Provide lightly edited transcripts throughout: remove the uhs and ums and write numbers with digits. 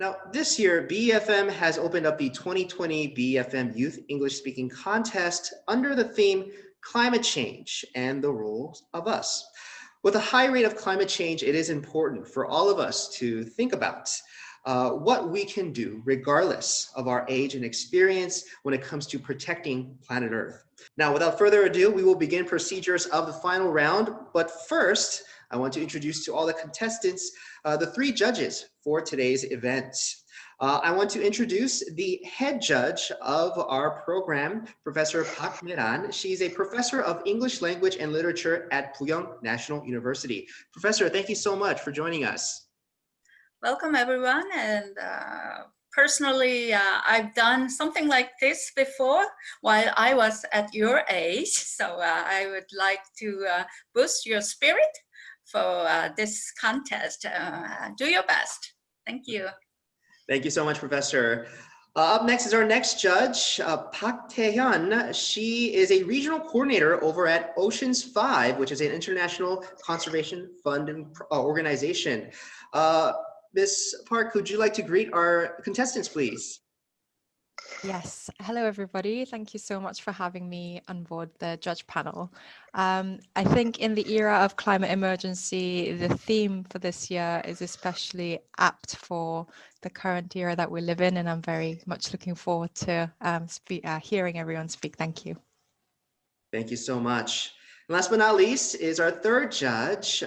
Now, this year, BeFM has opened up the 2020 BeFM Youth English Speaking Contest under the theme Climate Change and the Role of Us. With a high rate of climate change, it is important for all of us to think about what we can do regardless of our age and experience when it comes to protecting planet Earth. Now, without further ado, we will begin procedures of the final round. But first, I want to introduce to all the contestants the three judges for today's event. I want to introduce the head judge of our program, Professor Park Mi-ran. She's a professor of English language and literature at Busan National University. Professor, thank you so much for joining us. Welcome, everyone. And personally, I've done something like this before while I was at your age. So I would like to boost your spirit for this contest. Do your best. Thank you. Thank you so much, Professor. Up next is our next judge, Park Tae-hyun. She is a regional coordinator over at Oceans 5, which is an international conservation fund organization. Ms. Park, would you like to greet our contestants, please? Yes. Hello, everybody. Thank you so much for having me on board the judge panel. I think in the era of climate emergency, the theme for this year is especially apt for the current era that we live in, and I'm very much looking forward to hearing everyone speak. Thank you. Thank you so much. And last but not least is our third judge,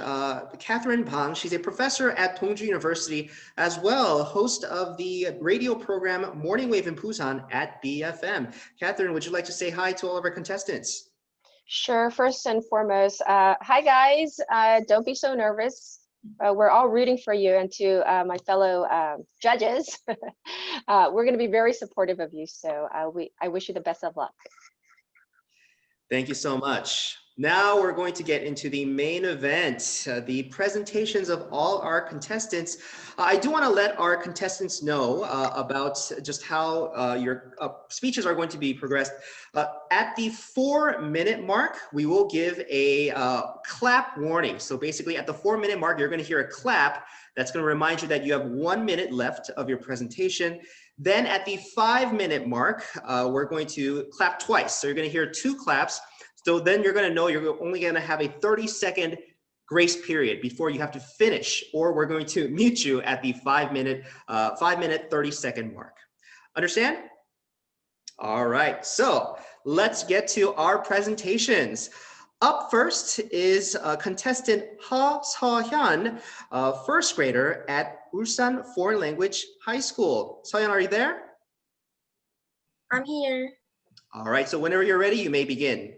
Catherine Bang. She's a professor at Dongju University, as well host of the radio program Morning Wave in Busan at BeFM. Catherine, would you like to say hi to all of our contestants? Sure. First and foremost, hi guys. Don't be so nervous. We're all rooting for you, and to my fellow judges, we're going to be very supportive of you. So I wish you the best of luck. Thank you so much. Now we're going to get into the main event, the presentations of all our contestants. I do want to let our contestants know about just how your speeches are going to be progressed. At the 4-minute mark, we will give a clap warning. So basically at the 4-minute mark, you're going to hear a clap. That's going to remind you that you have 1 minute left of your presentation. Then at the 5-minute mark, we're going to clap twice. So you're going to hear 2 claps. So then you're going to know you're only going to have a 30-second grace period before you have to finish, or we're going to mute you at the 5-minute, 30-second mark. Understand? All right, so let's get to our presentations. Up first is contestant Ho Chang, first grader at Ulsan Foreign Language High School. Seohyun, are you there? I'm here. All right, so whenever you're ready, you may begin.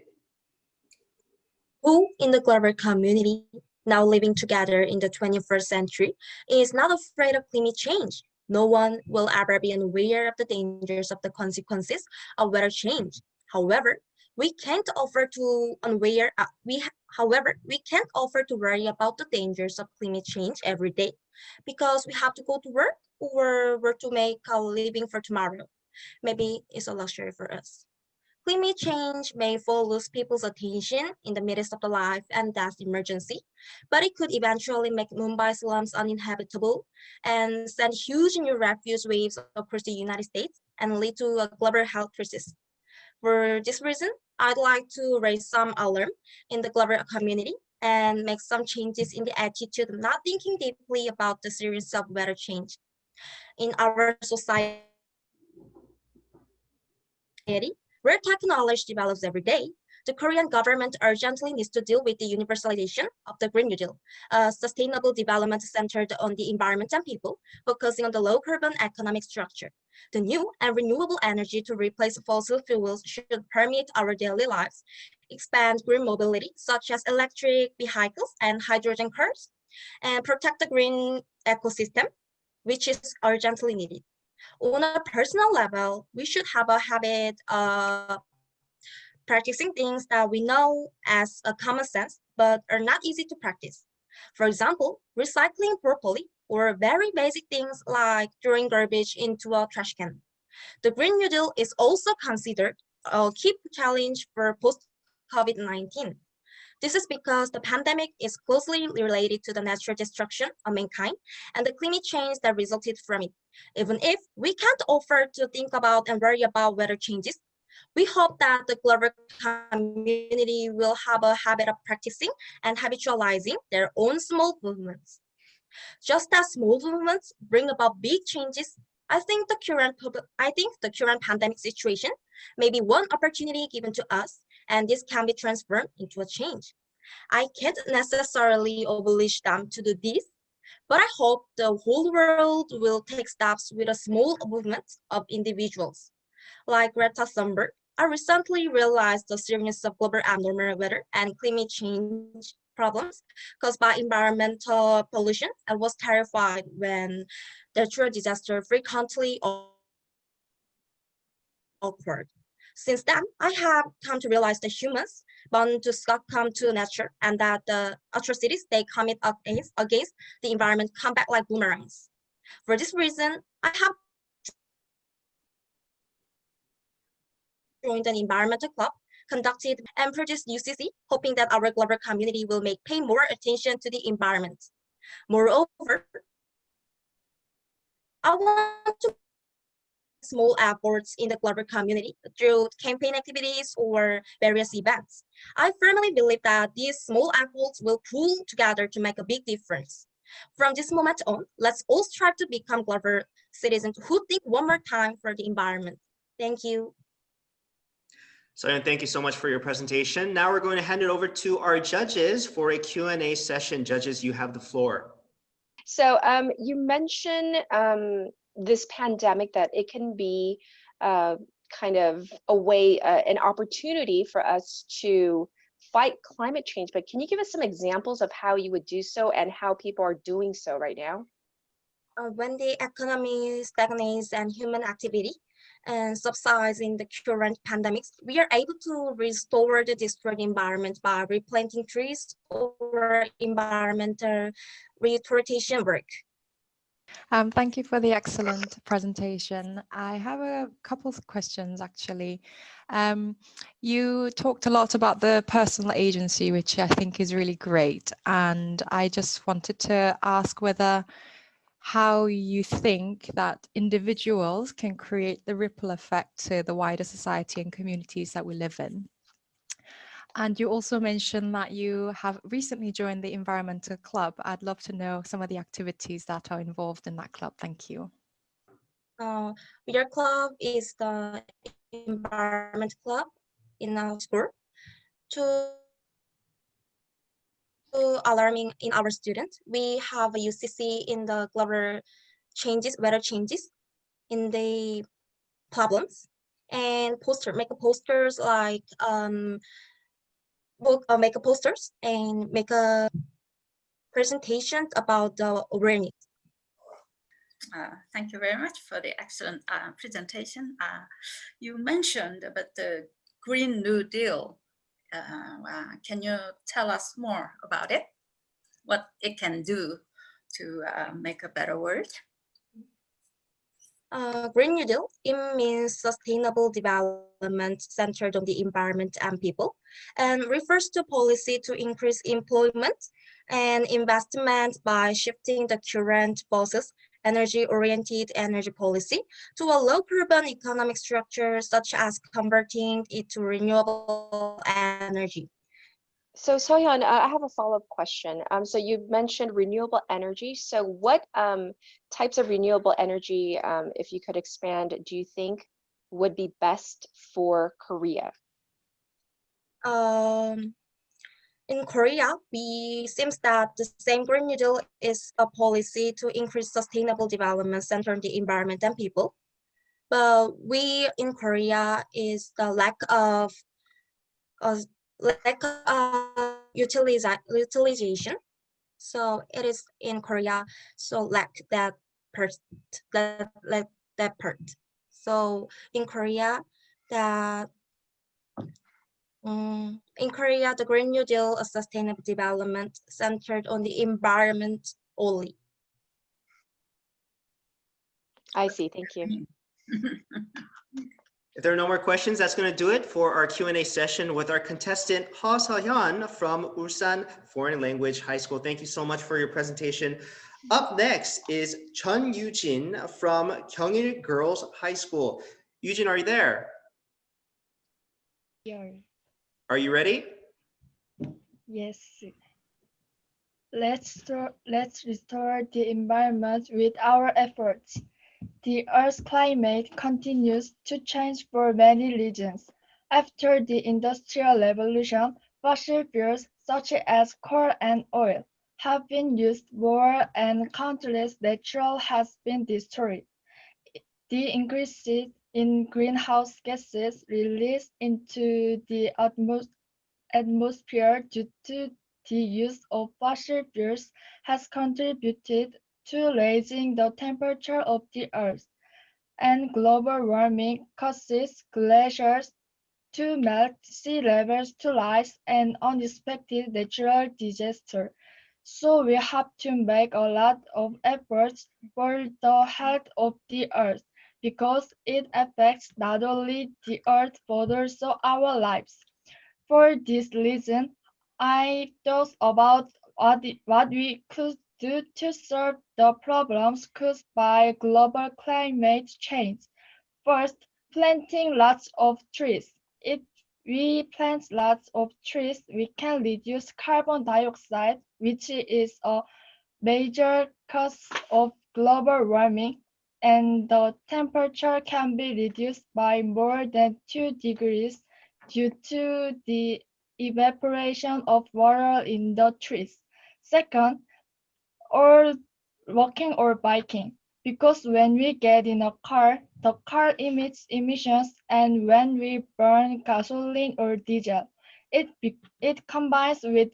Who in the global community, now living together in the 21st century, is not afraid of climate change? No one will ever be unaware of the dangers of the consequences of weather change. However, we can't offer to worry about the dangers of climate change every day, because we have to go to work or work to make a living for tomorrow. Maybe it's a luxury for us. Climate change may lose people's attention in the midst of the life and death emergency, but it could eventually make Mumbai slums uninhabitable and send huge new refuse waves across the United States and lead to a global health crisis. For this reason, I'd like to raise some alarm in the global community and make some changes in the attitude of not thinking deeply about the seriousness of weather change. In our society, where technology develops every day, the Korean government urgently needs to deal with the universalization of the Green New Deal, a sustainable development centered on the environment and people, focusing on the low-carbon economic structure. The new and renewable energy to replace fossil fuels should permeate our daily lives, expand green mobility, such as electric vehicles and hydrogen cars, and protect the green ecosystem, which is urgently needed. On a personal level, we should have a habit of practicing things that we know as a common sense, but are not easy to practice. For example, recycling properly, or very basic things like throwing garbage into a trash can. The Green New Deal is also considered a key challenge for post-COVID-19. This is because the pandemic is closely related to the natural destruction of mankind and the climate change that resulted from it. Even if we can't afford to think about and worry about weather changes, we hope that the global community will have a habit of practicing and habitualizing their own small movements. Just as small movements bring about big changes, I think the current pandemic situation may be one opportunity given to us, and this can be transformed into a change. I can't necessarily oblige them to do this, but I hope the whole world will take steps with a small movement of individuals. Like Greta Thunberg, I recently realized the seriousness of global abnormal weather and climate change problems caused by environmental pollution and was terrified when natural disaster frequently occurred. Since then, I have come to realize that humans bound to succumb to nature and that the atrocities they commit against the environment come back like boomerangs. For this reason, I have joined an environmental club, conducted and produced UCC, hoping that our global community will pay more attention to the environment. Moreover, I want to small efforts in the global community through campaign activities or various events. I firmly believe that these small efforts will pull together to make a big difference. From this moment on, let's all strive to become global citizens who think one more time for the environment. Thank you. Soyeon, thank you so much for your presentation. Now we're going to hand it over to our judges for a Q&A session. Judges, you have the floor. So you mentioned this pandemic, that it can be kind of a way, an opportunity for us to fight climate change. But can you give us some examples of how you would do so and how people are doing so right now? When the economy stagnates and human activity and subsides in the current pandemics, we are able to restore the destroyed environment by replanting trees or environmental reforestation work. Thank you for the excellent presentation. I have a couple of questions, actually. You talked a lot about the personal agency, which I think is really great. And I just wanted to ask how you think that individuals can create the ripple effect to the wider society and communities that we live in. And you also mentioned that you have recently joined the environmental club. I'd love to know some of the activities that are involved in that club. Thank you. Your club is the environment club in our school to alarming in our students. We have a UCC in the global weather changes in the problems, and make posters like make posters and make a presentation about the awareness. Thank you very much for the excellent presentation. You mentioned about the Green New Deal. Can you tell us more about it? What it can do to make a better world? Green New Deal, it means sustainable development centered on the environment and people, and refers to policy to increase employment and investment by shifting the current bosses energy-oriented energy policy to a low-carbon economic structure, such as converting it to renewable energy. So Soyeon, I have a follow-up question. So you mentioned renewable energy. So what types of renewable energy, if you could expand, do you think would be best for Korea? In Korea, seems that the same Green New Deal is a policy to increase sustainable development centered on the environment and people. But we in Korea is the lack of utilization. So it is in Korea, so lack that part. So in Korea, the Green New Deal is sustainable development centered on the environment only. I see, thank you. If there are no more questions, that's going to do it for our Q&A session with our contestant Ho Chang from Ulsan Foreign Language High School. Thank you so much for your presentation. Up next is Chun Yujin from Gyeongnam Girls High School. Yujin, are you there? Yeah. Are you ready? Yes. Let's restore the environment with our efforts. The Earth's climate continues to change for many regions. After the Industrial Revolution, fossil fuels such as coal and oil have been used more and countless nature has been destroyed. The increases in greenhouse gases released into the atmosphere due to the use of fossil fuels has contributed to raising the temperature of the Earth, and global warming causes glaciers to melt, sea levels to rise, and unexpected natural disasters. So we have to make a lot of efforts for the health of the Earth, because it affects not only the Earth but also our lives. For this reason, I thought about what we could do to solve the problems caused by global climate change. First, planting lots of trees. If we plant lots of trees, we can reduce carbon dioxide, which is a major cause of global warming, and the temperature can be reduced by more than 2 degrees due to the evaporation of water in the trees. Second, or walking or biking, because when we get in a car, the car emits emissions, and when we burn gasoline or diesel, it combines with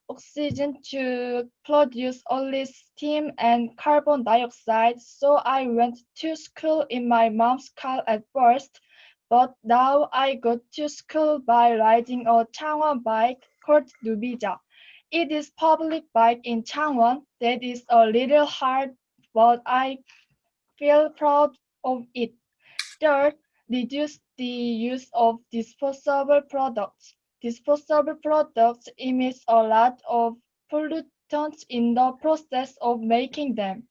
oxygen to produce only steam and carbon dioxide. So I went to school in my mom's car at first, but now I go to school by riding a Changwon bike called Nubija. It is public bike in Changwon that is a little hard, but I feel proud of it. Third, reduce the use of disposable products. Disposable products emit a lot of pollutants in the process of making them.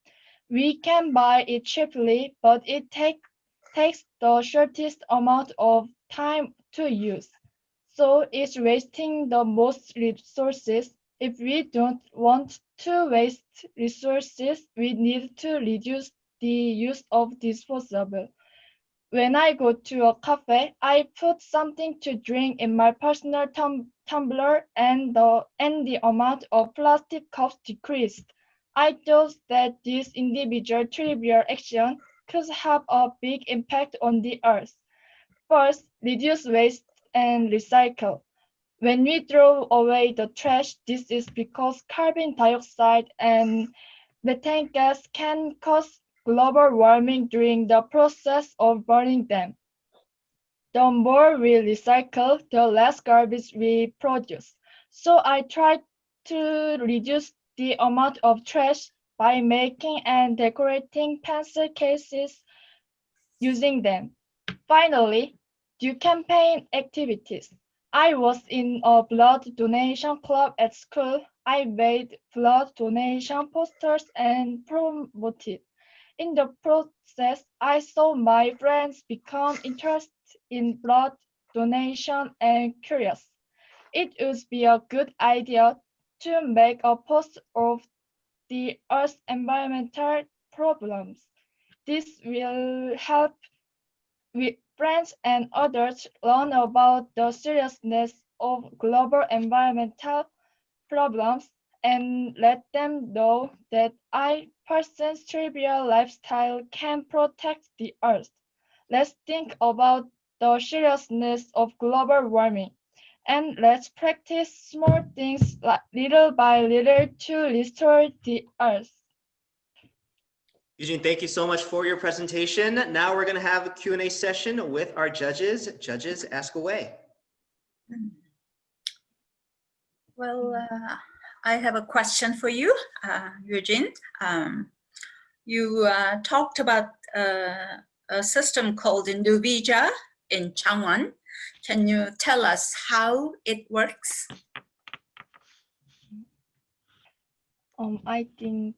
We can buy it cheaply, but it takes the shortest amount of time to use. So it's wasting the most resources. If we don't want to waste resources, we need to reduce the use of disposable. When I go to a cafe, I put something to drink in my personal tumbler, and the amount of plastic cups decreased. I thought that this individual trivial action could have a big impact on the earth. First, reduce waste and recycle. When we throw away the trash, this is because carbon dioxide and methane gas can cause global warming during the process of burning them. The more we recycle, the less garbage we produce. So I try to reduce the amount of trash by making and decorating pencil cases using them. Finally, do campaign activities. I was in a blood donation club at school. I made blood donation posters and promoted. In the process, I saw my friends become interested in blood donation and curious. It would be a good idea to make a post of the Earth's environmental problems. This will help friends and others learn about the seriousness of global environmental problems, and let them know that a person's trivial lifestyle can protect the earth. Let's think about the seriousness of global warming, and let's practice small things little by little to restore the earth. Eugene, thank you so much for your presentation. Now we're going to have a Q&A session with our judges. Judges, ask away. Well, I have a question for you, Eugene. You talked about a system called Nuvija in Changwon. Can you tell us how it works? I think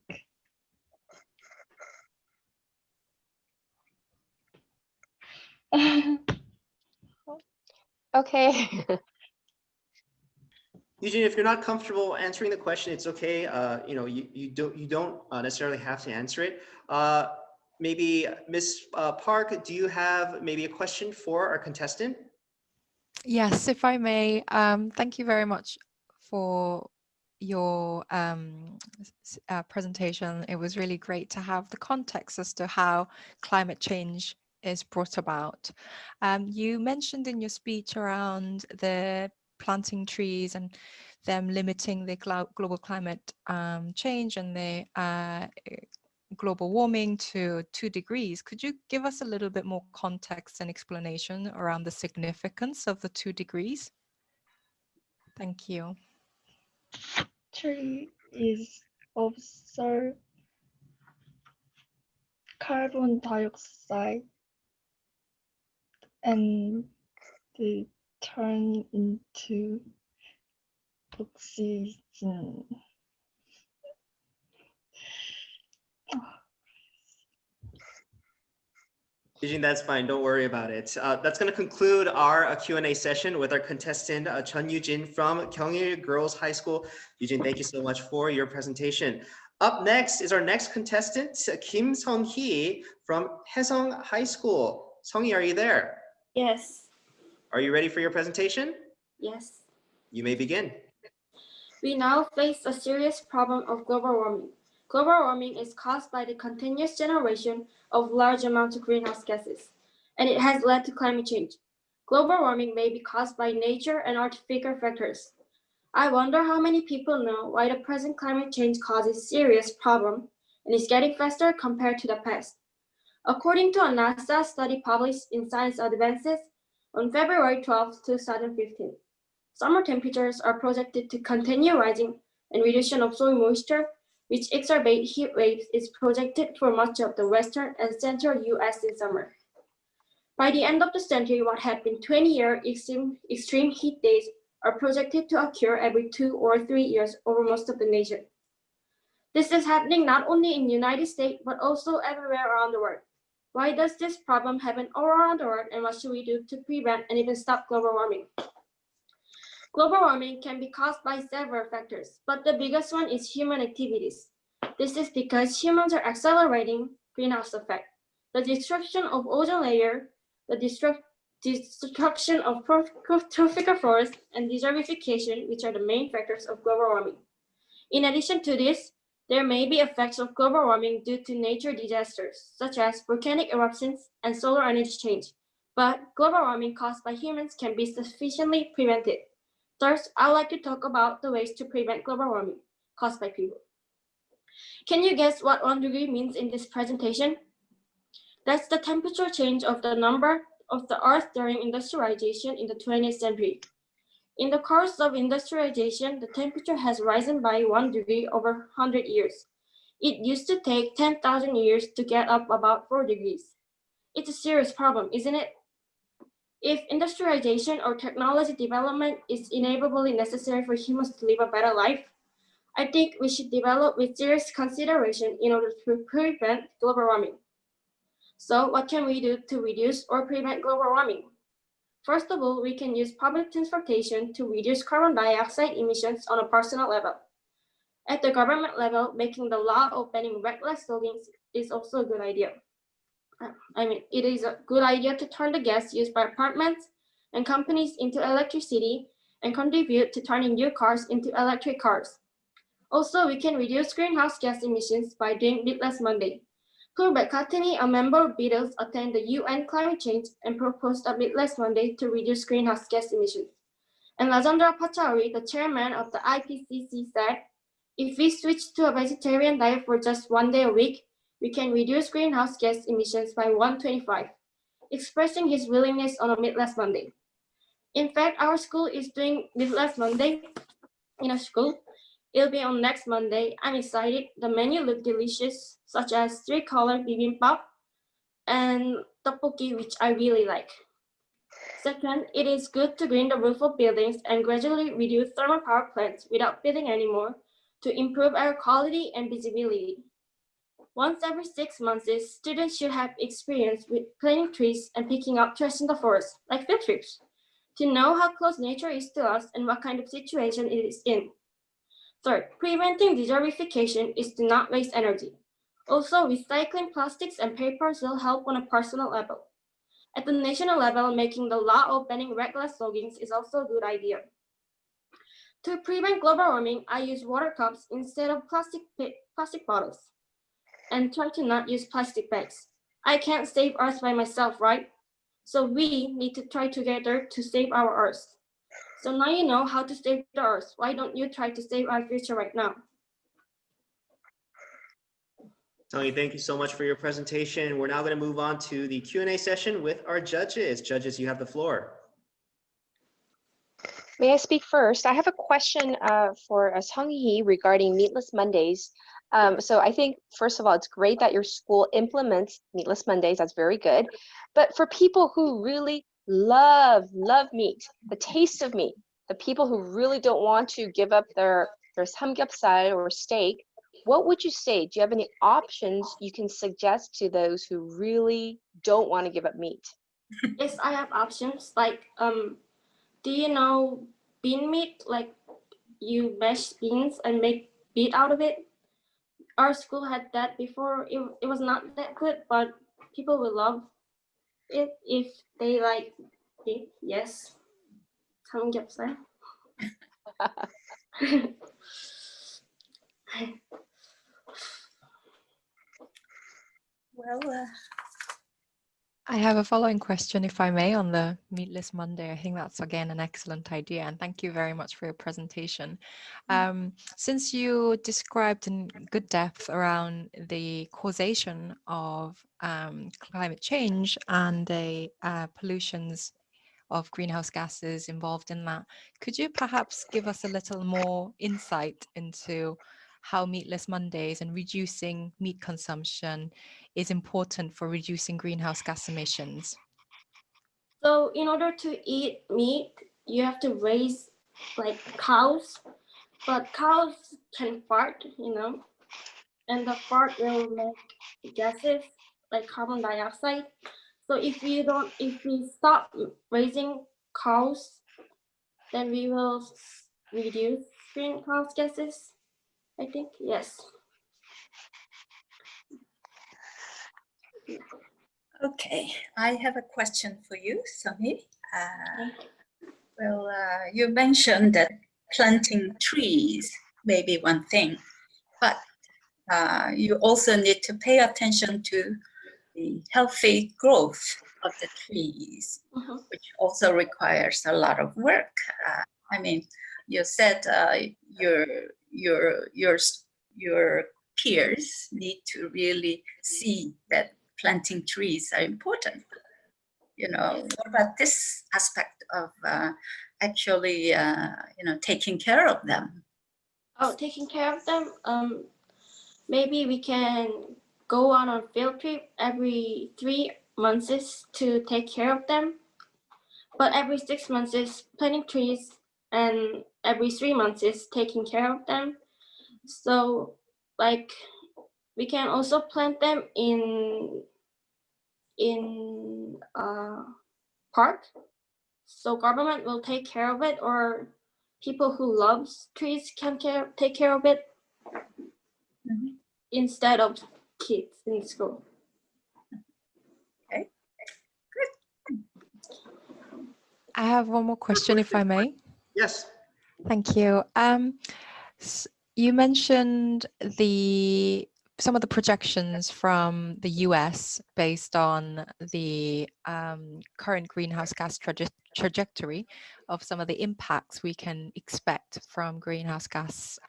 Okay. Eugene, if you're not comfortable answering the question, it's okay. You don't necessarily have to answer it. Maybe Miss Park, do you have maybe a question for our contestant? Yes, if I may. Thank you very much for your presentation. It was really great to have the context as to how climate change is brought about. You mentioned in your speech around the planting trees and them limiting the global climate change and the global warming to 2 degrees. Could you give us a little bit more context and explanation around the significance of the 2 degrees? Thank you. tree is absorb carbon dioxide and they turn into oxygen. Eugene, that's fine. Don't worry about it. That's going to conclude our Q&A session with our contestant, Chun Yoo-jin from Gyeongil Girls High School. Eugene, thank you so much for your presentation. Up next is our next contestant, Kim Sung-hee from Haesung High School. Sung-hee, are you there? Yes. Are you ready for your presentation? Yes. You may begin. We now face a serious problem of global warming. Global warming is caused by the continuous generation of large amounts of greenhouse gases, and it has led to climate change. Global warming may be caused by nature and artificial factors. I wonder how many people know why the present climate change causes serious problem and is getting faster compared to the past. According to a NASA study published in Science Advances on February 12, 2015, summer temperatures are projected to continue rising, and reduction of soil moisture, which exacerbate heat waves, is projected for much of the western and central US in summer. By the end of the century, what had been 20-year extreme heat days are projected to occur every 2 or 3 years over most of the nation. This is happening not only in the United States, but also everywhere around the world. Why does this problem happen all around the world, and what should we do to prevent and even stop global warming? Global warming can be caused by several factors, but the biggest one is human activities. This is because humans are accelerating greenhouse effect, the destruction of ozone layer, the destruction of tropical forests, and desertification, which are the main factors of global warming. In addition to this, there may be effects of global warming due to nature disasters, such as volcanic eruptions and solar energy change. But global warming caused by humans can be sufficiently prevented. First, I'd like to talk about the ways to prevent global warming caused by people. Can you guess what 1 degree means in this presentation? That's the temperature change of the number of the Earth during industrialization in the 20th century. In the course of industrialization, the temperature has risen by 1 degree over 100 years. It used to take 10,000 years to get up about 4 degrees. It's a serious problem, isn't it? If industrialization or technology development is inevitably necessary for humans to live a better life, I think we should develop with serious consideration in order to prevent global warming. So what can we do to reduce or prevent global warming? First of all, we can use public transportation to reduce carbon dioxide emissions on a personal level. At the government level, making the law of banning reckless logging is also a good idea. It is a good idea to turn the gas used by apartments and companies into electricity and contribute to turning new cars into electric cars. Also, we can reduce greenhouse gas emissions by doing Meatless Monday. Paul McCartney, a member of Beatles, attended the UN climate change and proposed a Meatless Monday to reduce greenhouse gas emissions. And Rajendra Pachauri, the chairman of the IPCC, said, if we switch to a vegetarian diet for just 1 day a week, we can reduce greenhouse gas emissions by 125, expressing his willingness on a Meatless Monday. In fact, our school is doing Meatless Monday in a school. It'll be on next Monday. I'm excited. The menu looks delicious, such as 3-color bibimbap and tteokbokki, which I really like. Second, it is good to green the roof of buildings and gradually reduce thermal power plants without building anymore to improve air quality and visibility. Once every 6 months, students should have experience with planting trees and picking up trash in the forest, like field trips, to know how close nature is to us and what kind of situation it is in. Third, preventing desertification is to not waste energy. Also, recycling plastics and papers will help on a personal level. At the national level, making the law of banning reckless logging is also a good idea. To prevent global warming, I use water cups instead of plastic bottles and try to not use plastic bags. I can't save Earth by myself, right? So we need to try together to save our Earth. So now you know how to save the Earth. Why don't you try to save our future right now? Tony, thank you so much for your presentation. We're now going to move on to the Q&A session with our judges. Judges, you have the floor. May I speak first? I have a question for Sung-hee regarding Meatless Mondays. So I think, first of all, it's great that your school implements Meatless Mondays. That's very good. But for people who really love meat, the taste of meat, the people who really don't want to give up their samgyeopsal or steak, what would you say? Do you have any options you can suggest to those who really don't want to give up meat? Yes, I have options. Like, do you know bean meat? Like, you mash beans and make meat out of it. Our school had that before. It was not that good, but people will love it if they like it. Yes. 삼겹살. Well, I have a following question, if I may, on the Meatless Monday. I think that's, again, an excellent idea. And thank you very much for your presentation. Since you described in good depth around the causation of climate change and the pollutions of greenhouse gases involved in that, could you perhaps give us a little more insight into how Meatless Mondays and reducing meat consumption is important for reducing greenhouse gas emissions? So in order to eat meat, you have to raise like cows, but cows can fart, you know, and the fart will make gases like carbon dioxide. So if we stop raising cows, then we will reduce greenhouse gases, I think. Yes. okay, I have a question for you, Sunny. You mentioned that planting trees may be one thing, but you also need to pay attention to the healthy growth of the trees, which also requires a lot of work. I mean, you said your peers need to really see that planting trees are important. You know, what about this aspect of actually, taking care of them? Oh, taking care of them. Maybe we can go on a field trip every 3 months to take care of them. But every 6 months is planting trees, and every 3 months is taking care of them. So, like, we can also plant them in park. So government will take care of it, or people who loves trees can take care of it instead of kids in school. Okay, good. I have one more question, if I may. Yes. Thank you. You mentioned some of the projections from the US based on the current greenhouse gas trajectory of some of the impacts we can expect from greenhouse gas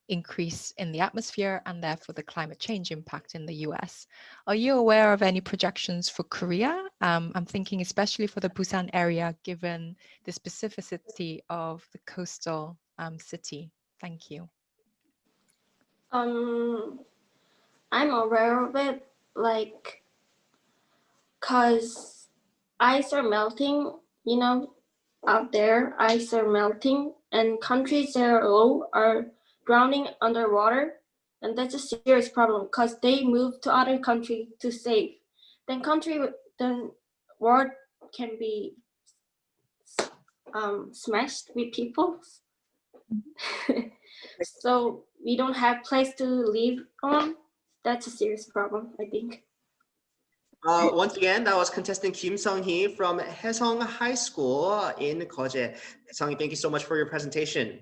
increase in the atmosphere and therefore the climate change impact in the US. Are you aware of any projections for Korea? I'm thinking especially for the Busan area, given the specificity of the coastal city. Thank you. I'm aware of it. Like because ice are melting, you know, out there, ice are melting, and countries that are low are drowning underwater. And that's a serious problem because they move to other country to save. Then world can be smashed with people. So we don't have place to live on. That's a serious problem, I think. Once again, that was contestant Kim Sung-hee from Haesong High School in Koje. Sung-hee, thank you so much for your presentation.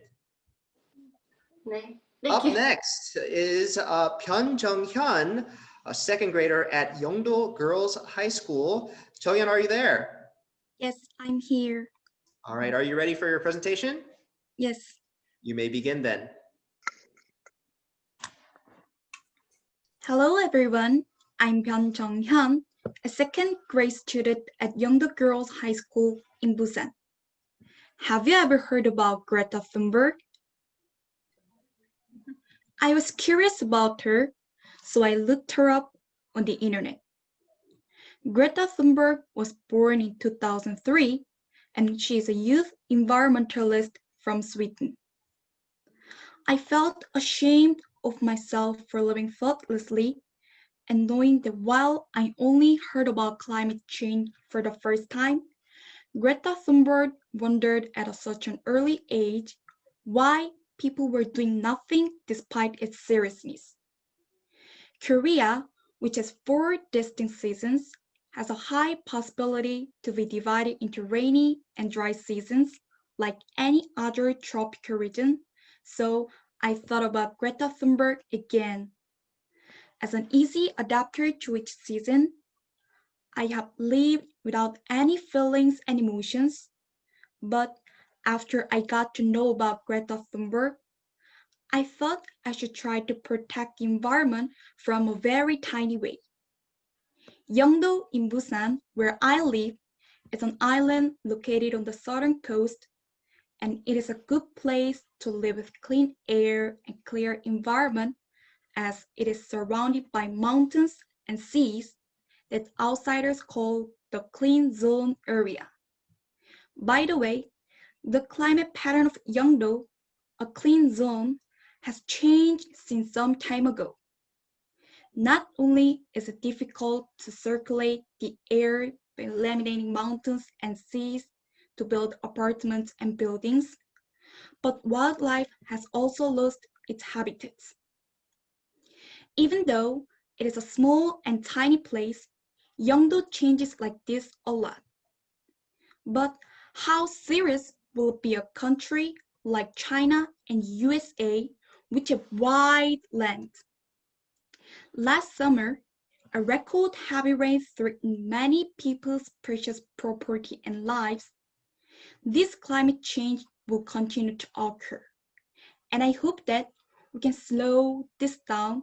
Thank Up you. next is Byun Jung-hyun, a second grader at Yeongdo Girls High School. Jung-hyun, are you there? Yes, I'm here. All right, are you ready for your presentation? Yes. You may begin then. Hello, everyone. I'm Byun Jung-hyun, a second grade student at Yeongdo Girls High School in Busan. Have you ever heard about Greta Thunberg? I was curious about her, so I looked her up on the internet. Greta Thunberg was born in 2003, and she is a youth environmentalist from Sweden. I felt ashamed of myself for living thoughtlessly and knowing that while I only heard about climate change for the first time, Greta Thunberg wondered at such an early age why people were doing nothing despite its seriousness. Korea, which has 4 distinct seasons, has a high possibility to be divided into rainy and dry seasons like any other tropical region, so I thought about Greta Thunberg again. As an easy adapter to each season, I have lived without any feelings and emotions, but after I got to know about Greta Thunberg, I thought I should try to protect the environment from a very tiny way. Yeongdo in Busan, where I live, is an island located on the southern coast, and it is a good place to live with clean air and clear environment as it is surrounded by mountains and seas that outsiders call the clean zone area. By the way, the climate pattern of Yeongdo, a clean zone, has changed since some time ago. Not only is it difficult to circulate the air by eliminating mountains and seas to build apartments and buildings, but wildlife has also lost its habitats. Even though it is a small and tiny place, Yeongdo changes like this a lot. But how serious will it be a country like China and USA, which have wide land? Last summer, a record heavy rain threatened many people's precious property and lives. This climate change will continue to occur, and I hope that we can slow this down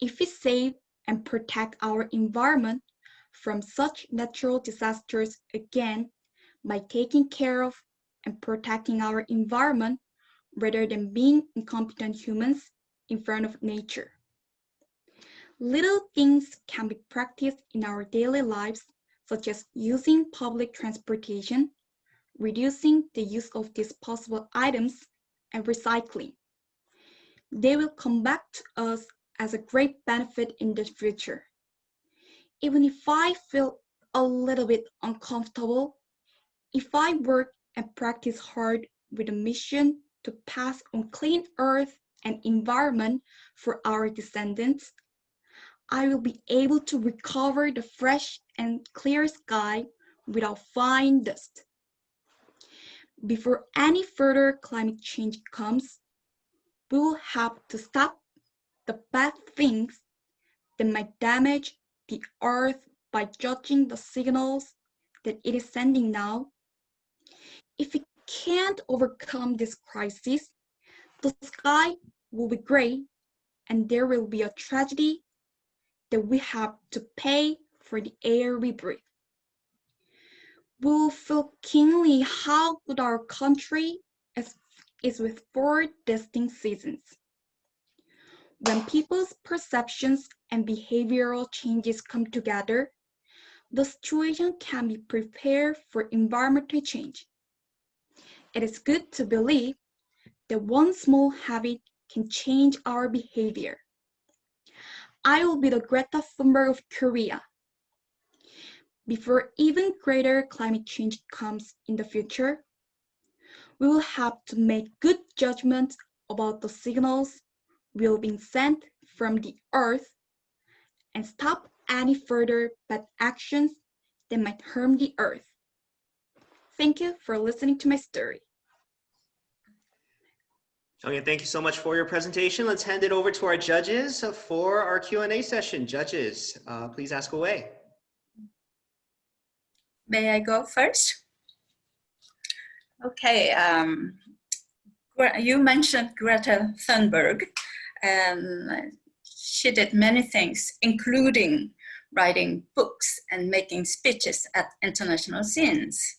if we save and protect our environment from such natural disasters again by taking care of and protecting our environment rather than being incompetent humans in front of nature. Little things can be practiced in our daily lives, such as using public transportation, reducing the use of disposable items, and recycling. They will come back to us as a great benefit in the future. Even if I feel a little bit uncomfortable, if I work and practice hard with a mission to pass on clean earth and environment for our descendants, I will be able to recover the fresh and clear sky without fine dust. Before any further climate change comes, we will have to stop the bad things that might damage the earth by judging the signals that it is sending now. If we can't overcome this crisis, the sky will be gray and there will be a tragedy that we have to pay for the air we breathe. We'll feel keenly how good our country is with 4 distinct seasons. When people's perceptions and behavioral changes come together, the situation can be prepared for environmental change. It is good to believe that one small habit can change our behavior. I will be the Greta Thunberg of Korea. Before even greater climate change comes in the future, we will have to make good judgments about the signals will be sent from the Earth and stop any further bad actions that might harm the Earth. Thank you for listening to my story. Okay, thank you so much for your presentation. Let's hand it over to our judges for our Q&A session. Judges, please ask away. May I go first? Okay, you mentioned Greta Thunberg, and she did many things, including writing books and making speeches at international scenes.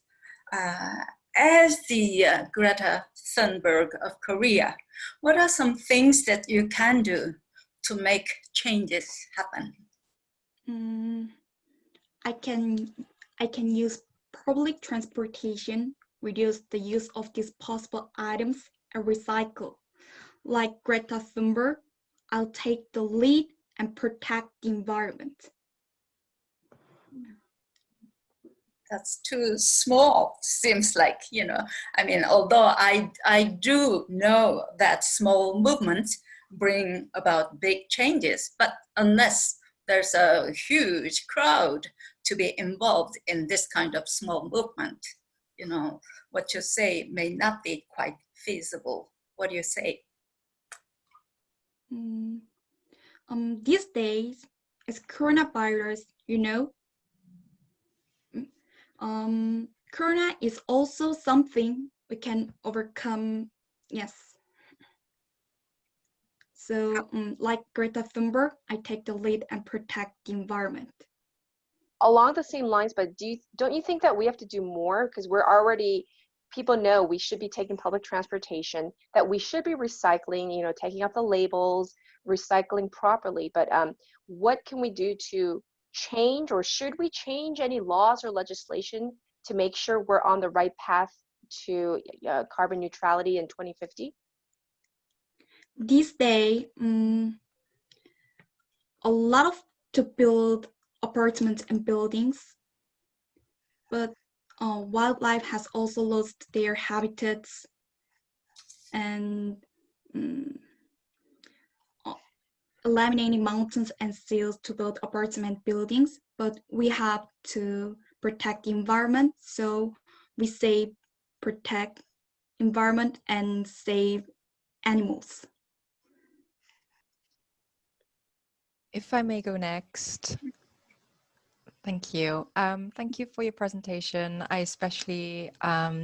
As the Greta Thunberg of Korea, what are some things that you can do to make changes happen? I can use public transportation, reduce the use of disposable items, and recycle. Like Greta Thunberg, I'll take the lead and protect the environment. That's too small, seems like, you know. I mean, although I do know that small movements bring about big changes, but unless there's a huge crowd to be involved in this kind of small movement, you know, what you say may not be quite feasible. What do you say? These days, it's coronavirus, you know. Corona is also something we can overcome, yes. So like Greta Thunberg, I take the lead and protect the environment. Along the same lines, but don't you think that we have to do more? Because we're already, people know we should be taking public transportation, that we should be recycling, you know, taking out the labels, recycling properly. But what can we do to change, or should we change any laws or legislation to make sure we're on the right path to carbon neutrality in 2050? These days, a lot of to build apartments and buildings, but wildlife has also lost their habitats, and eliminating mountains and seals to build apartment buildings, but we have to protect the environment, so we protect environment and save animals. If I may go next. Thank you. Thank you for your presentation. I especially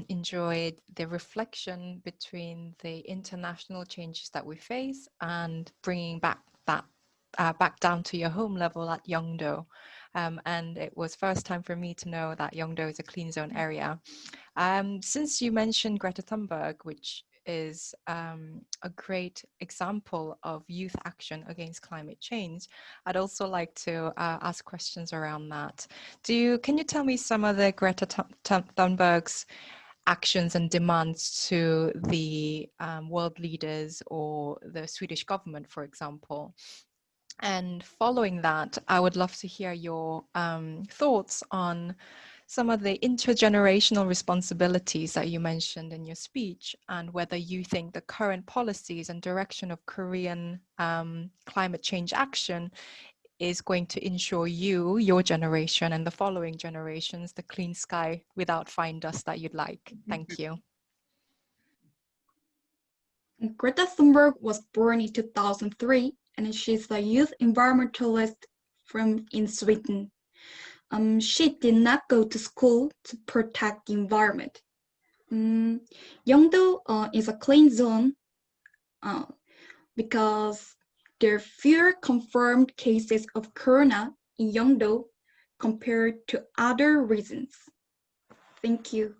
enjoyed the reflection between the international changes that we face and bringing back that back down to your home level at Gyeongdo. And it was first time for me to know that Gyeongdo is a clean zone area. Since you mentioned Greta Thunberg, which is a great example of youth action against climate change, I'd also like to ask questions around that. Can you tell me some of the Greta Thunberg's actions and demands to the world leaders or the Swedish government, for example? And following that, I would love to hear your thoughts on some of the intergenerational responsibilities that you mentioned in your speech, and whether you think the current policies and direction of Korean climate change action is going to ensure your generation, and the following generations the clean sky without fine dust that you'd like. Thank you. Greta Thunberg was born in 2003, and she's a youth environmentalist in Sweden. She did not go to school to protect the environment. Gyeongdo is a clean zone because there are fewer confirmed cases of corona in Gyeongdo compared to other regions. Thank you.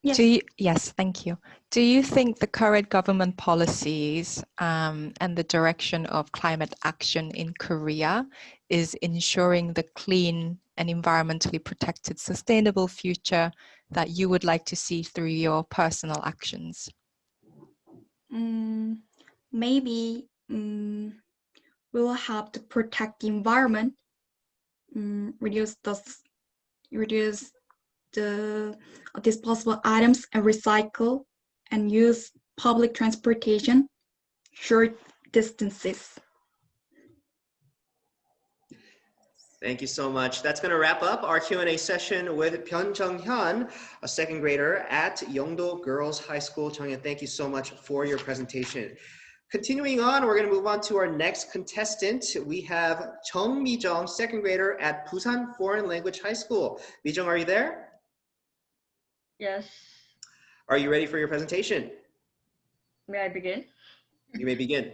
Yes. Yes, thank you. Do you think the current government policies and the direction of climate action in Korea is ensuring the clean and environmentally protected, sustainable future that you would like to see through your personal actions? Maybe we will have to protect the environment, reduce the disposable items and recycle, and use public transportation, short distances. Thank you so much. That's going to wrap up our Q&A session with Byun Jung-hyun, a second grader at Yeongdo Girls High School. Jung-hyun, thank you so much for your presentation. Continuing on, we're going to move on to our next contestant. We have Chung Mi-jung, second grader at Busan Foreign Language High School. Mi-jung, are you there? Yes. Are you ready for your presentation? May I begin? You may begin.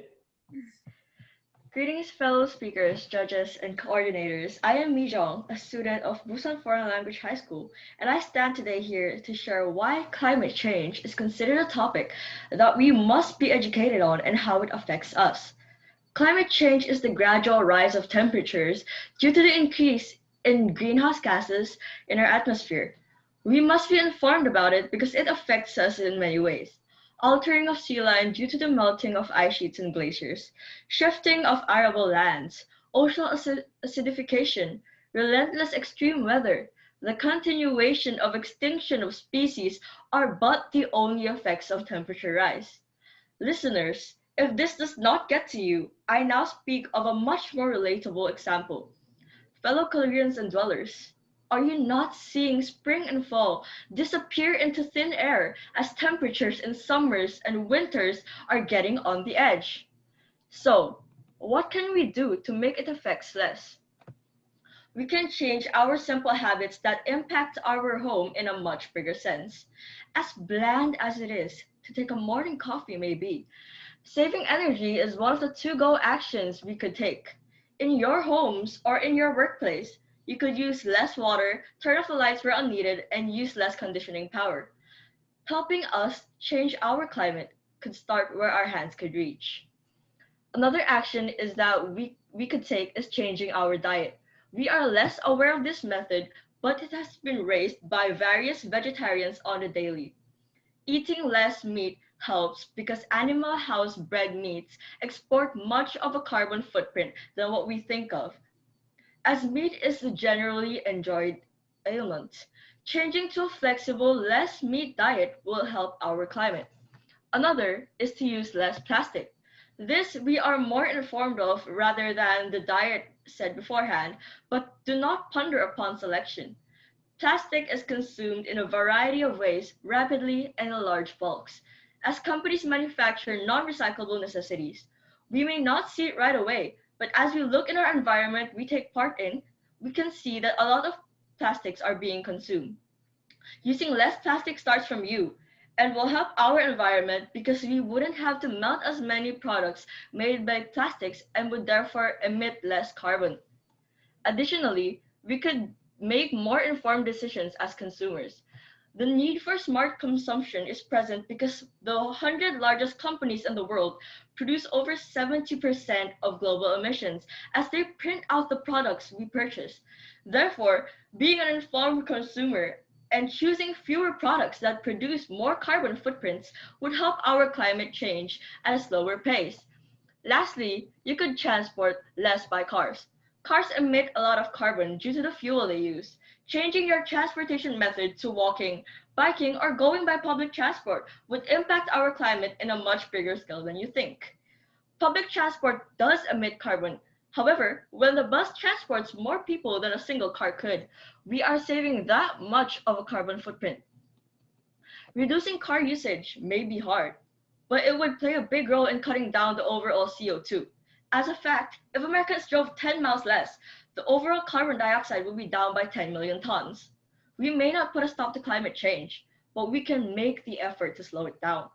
Greetings, fellow speakers, judges, and coordinators. I am Mi-jung, a student of Busan Foreign Language High School, and I stand today here to share why climate change is considered a topic that we must be educated on and how it affects us. Climate change is the gradual rise of temperatures due to the increase in greenhouse gases in our atmosphere. We must be informed about it because it affects us in many ways. Altering of sea line due to the melting of ice sheets and glaciers, shifting of arable lands, ocean acidification, relentless extreme weather, the continuation of extinction of species are but the only effects of temperature rise. Listeners, if this does not get to you, I now speak of a much more relatable example. Fellow Koreans and dwellers, are you not seeing spring and fall disappear into thin air as temperatures in summers and winters are getting on the edge? So, what can we do to make it affect less? We can change our simple habits that impact our home in a much bigger sense. As bland as it is to take a morning coffee may be, saving energy is one of the to-go actions we could take. In your homes or in your workplace, you could use less water, turn off the lights where unneeded, and use less conditioning power. Helping us change our climate could start where our hands could reach. Another action is that we could take is changing our diet. We are less aware of this method, but it has been raised by various vegetarians on the daily. Eating less meat helps because animal house-bred meats export much of a carbon footprint than what we think of. As meat is a generally enjoyed ailment, changing to a flexible, less meat diet will help our climate. Another is to use less plastic. This we are more informed of rather than the diet said beforehand, but do not ponder upon selection. Plastic is consumed in a variety of ways, rapidly and in large bulks. As companies manufacture non-recyclable necessities, we may not see it right away, but as we look in our environment we take part in, we can see that a lot of plastics are being consumed. Using less plastic starts from you and will help our environment because we wouldn't have to melt as many products made by plastics and would therefore emit less carbon. Additionally, we could make more informed decisions as consumers. The need for smart consumption is present because the 100 largest companies in the world produce over 70% of global emissions as they print out the products we purchase. Therefore, being an informed consumer and choosing fewer products that produce more carbon footprints would help our climate change at a slower pace. Lastly, you could transport less by cars. Cars emit a lot of carbon due to the fuel they use. Changing your transportation method to walking, biking, or going by public transport would impact our climate in a much bigger scale than you think. Public transport does emit carbon. However, when the bus transports more people than a single car could, we are saving that much of a carbon footprint. Reducing car usage may be hard, but it would play a big role in cutting down the overall CO2. As a fact, if Americans drove 10 miles less, the overall carbon dioxide will be down by 10 million tons. We may not put a stop to climate change, but we can make the effort to slow it down.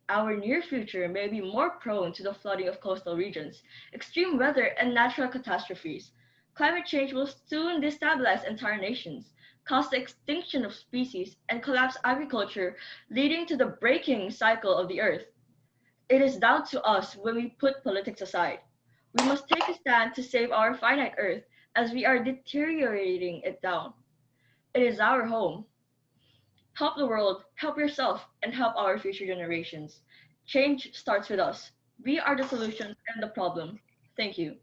Our near future may be more prone to the flooding of coastal regions, extreme weather, and natural catastrophes. Climate change will soon destabilize entire nations, cause the extinction of species, and collapse agriculture, leading to the breaking cycle of the earth. It is down to us when we put politics aside. We must take a stand to save our finite Earth as we are deteriorating it down. It is our home. Help the world, help yourself, and help our future generations. Change starts with us. We are the solution and the problem. Thank you.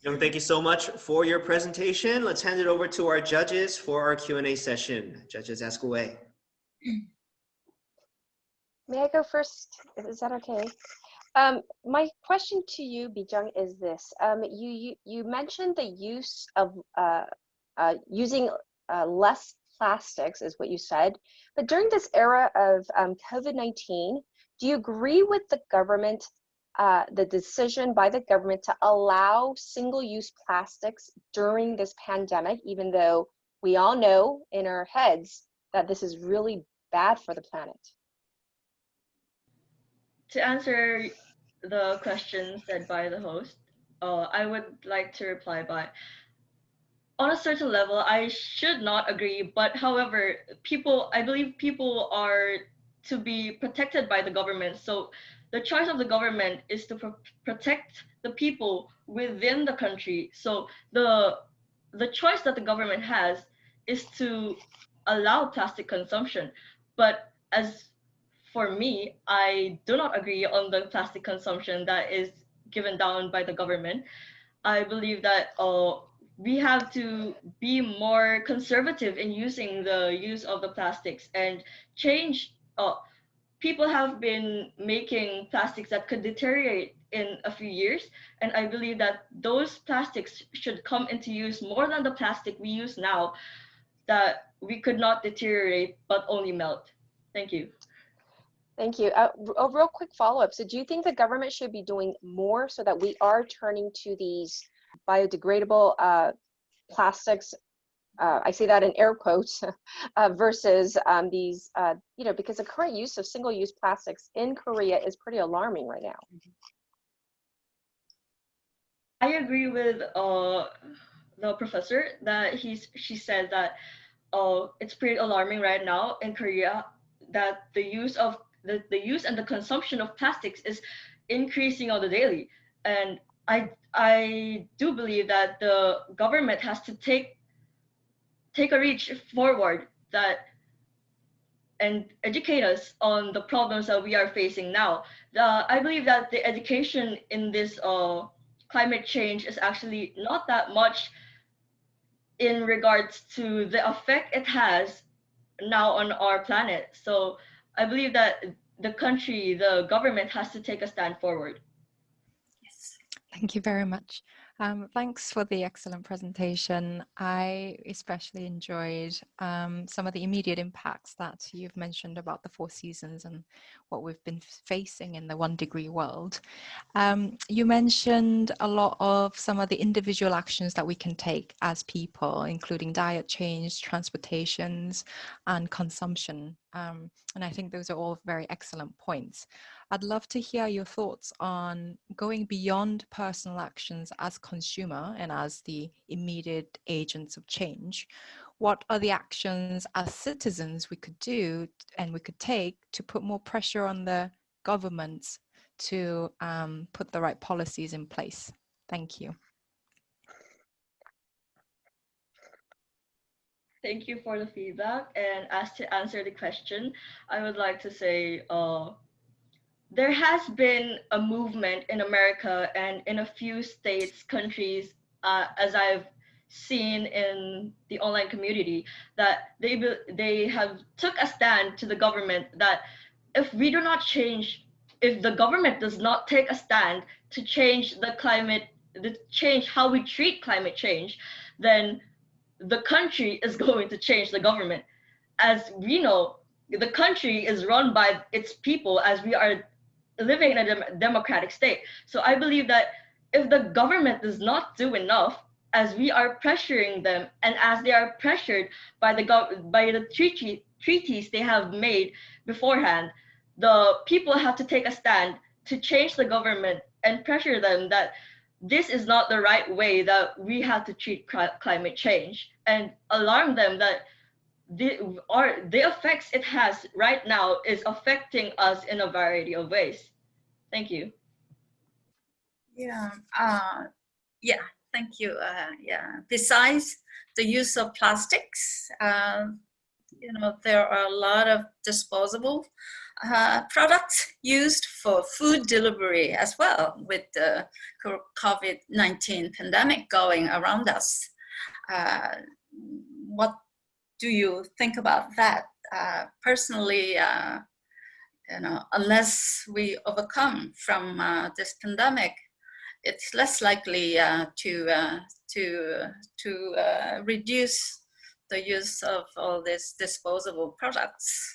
Young, thank you so much for your presentation. Let's hand it over to our judges for our Q&A session. Judges, ask away. May I go first? Is that okay? My question to you, Bijung, is this. You mentioned the use of using less plastics is what you said. But during this era of COVID-19, do you agree with the government, the decision by the government to allow single-use plastics during this pandemic, even though we all know in our heads that this is really bad for the planet? To answer the question said by the host, I would like to reply by, on a certain level, I should not agree, but however, I believe people are to be protected by the government. So the choice of the government is to protect the people within the country. So the choice that the government has is to allow plastic consumption. But as for me, I do not agree on the plastic consumption that is given down by the government. I believe that we have to be more conservative in using the use of the plastics and change. People have been making plastics that could deteriorate in a few years, and I believe that those plastics should come into use more than the plastic we use now, that we could not deteriorate but only melt. Thank you. Thank you. A real quick follow-up. So do you think the government should be doing more so that we are turning to these biodegradable plastics, I say that in air quotes, versus these, because the current use of single-use plastics in Korea is pretty alarming right now? I agree with the professor that she said that it's pretty alarming right now in Korea that the use and the consumption of plastics is increasing on the daily. And I do believe that the government has to take a reach forward and educate us on the problems that we are facing now. I believe that the education in this climate change is actually not that much in regards to the effect it has now on our planet. So I believe that the government has to take a stand forward. Yes. Thank you very much. Thanks for the excellent presentation. I especially enjoyed some of the immediate impacts that you've mentioned about the 4 seasons and what we've been facing in the 1 degree world. You mentioned a lot of some of the individual actions that we can take as people, including diet change, transportations, and consumption. And I think those are all very excellent points. I'd love to hear your thoughts on going beyond personal actions as consumer and as the immediate agents of change. What are the actions as citizens we could do and we could take to put more pressure on the governments to put the right policies in place? Thank you. Thank you for the feedback. And as to answer the question, I would like to say there has been a movement in America and in a few states, countries, as I've seen in the online community, that they have took a stand to the government that if we do not change, if the government does not take a stand to change the climate, change how we treat climate change, then the country is going to change the government. As we know, the country is run by its people, as we are living in a democratic state. So I believe that if the government does not do enough, as we are pressuring them and as they are pressured by the treaties they have made beforehand, the people have to take a stand to change the government and pressure them that this is not the right way that we have to treat climate change, and alarm them that the effects it has right now is affecting us in a variety of ways. Thank you. Yeah. Yeah. Thank you. Yeah. Besides the use of plastics, there are a lot of disposable products used for food delivery as well, with the COVID-19 pandemic going around us. What do you think about that? Personally, unless we overcome from this pandemic, it's less likely to reduce the use of all these disposable products.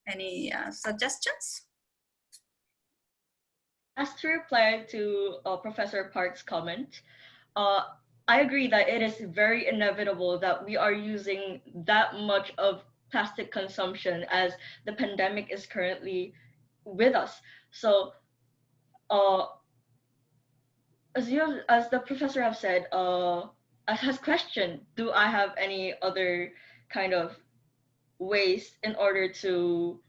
Any suggestions? As to reply to Professor Park's comment, I agree that it is very inevitable that we are using that much of plastic consumption as the pandemic is currently with us. So, as the professor have said, has questioned, do I have any other kind of ways in order to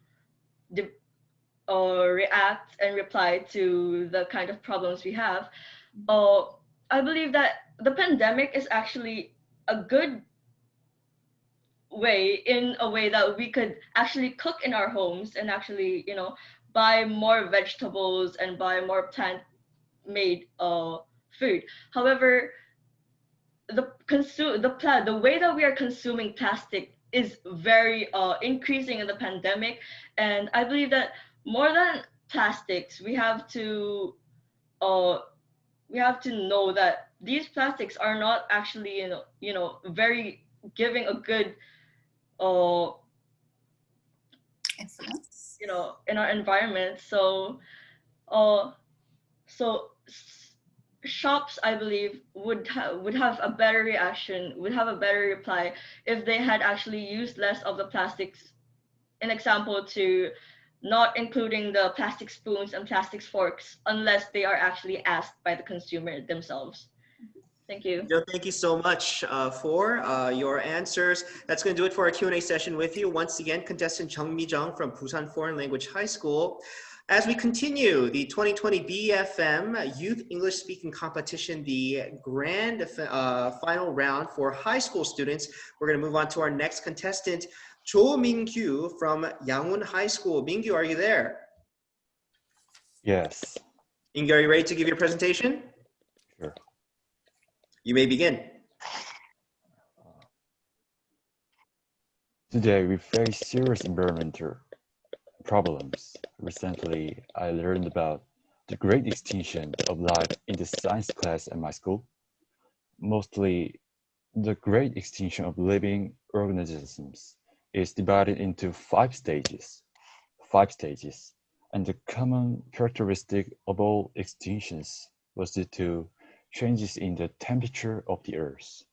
react and reply to the kind of problems we have? I believe that the pandemic is actually a good way, in a way that we could actually cook in our homes and actually, buy more vegetables and buy more plant-made food. However, the way that we are consuming plastic is very increasing in the pandemic, and I believe that more than plastics, we have to know that these plastics are not actually very giving a good influence, in our environment. So shops, I believe, would have a better reaction, would have a better reply if they had actually used less of the plastics. An example, to not including the plastic spoons and plastic forks unless they are actually asked by the consumer themselves. Thank you. Thank you so much for your answers. That's going to do it for our Q&A session with you. Once again, contestant Jung Mi-jung from Busan Foreign Language High School. As we continue the 2020 BeFM Youth English Speaking Competition, the grand final round for high school students, we're going to move on to our next contestant, Jo Min-kyu from Yangwon High School. Min-kyu, are you there? Yes. Min-kyu, are you ready to give your presentation? Sure. You may begin. Today we face serious environmental problems. Recently, I learned about the great extinction of life in the science class at my school. Mostly, the great extinction of living organisms is divided into five stages, and the common characteristic of all extinctions was due to changes in the temperature of the Earth.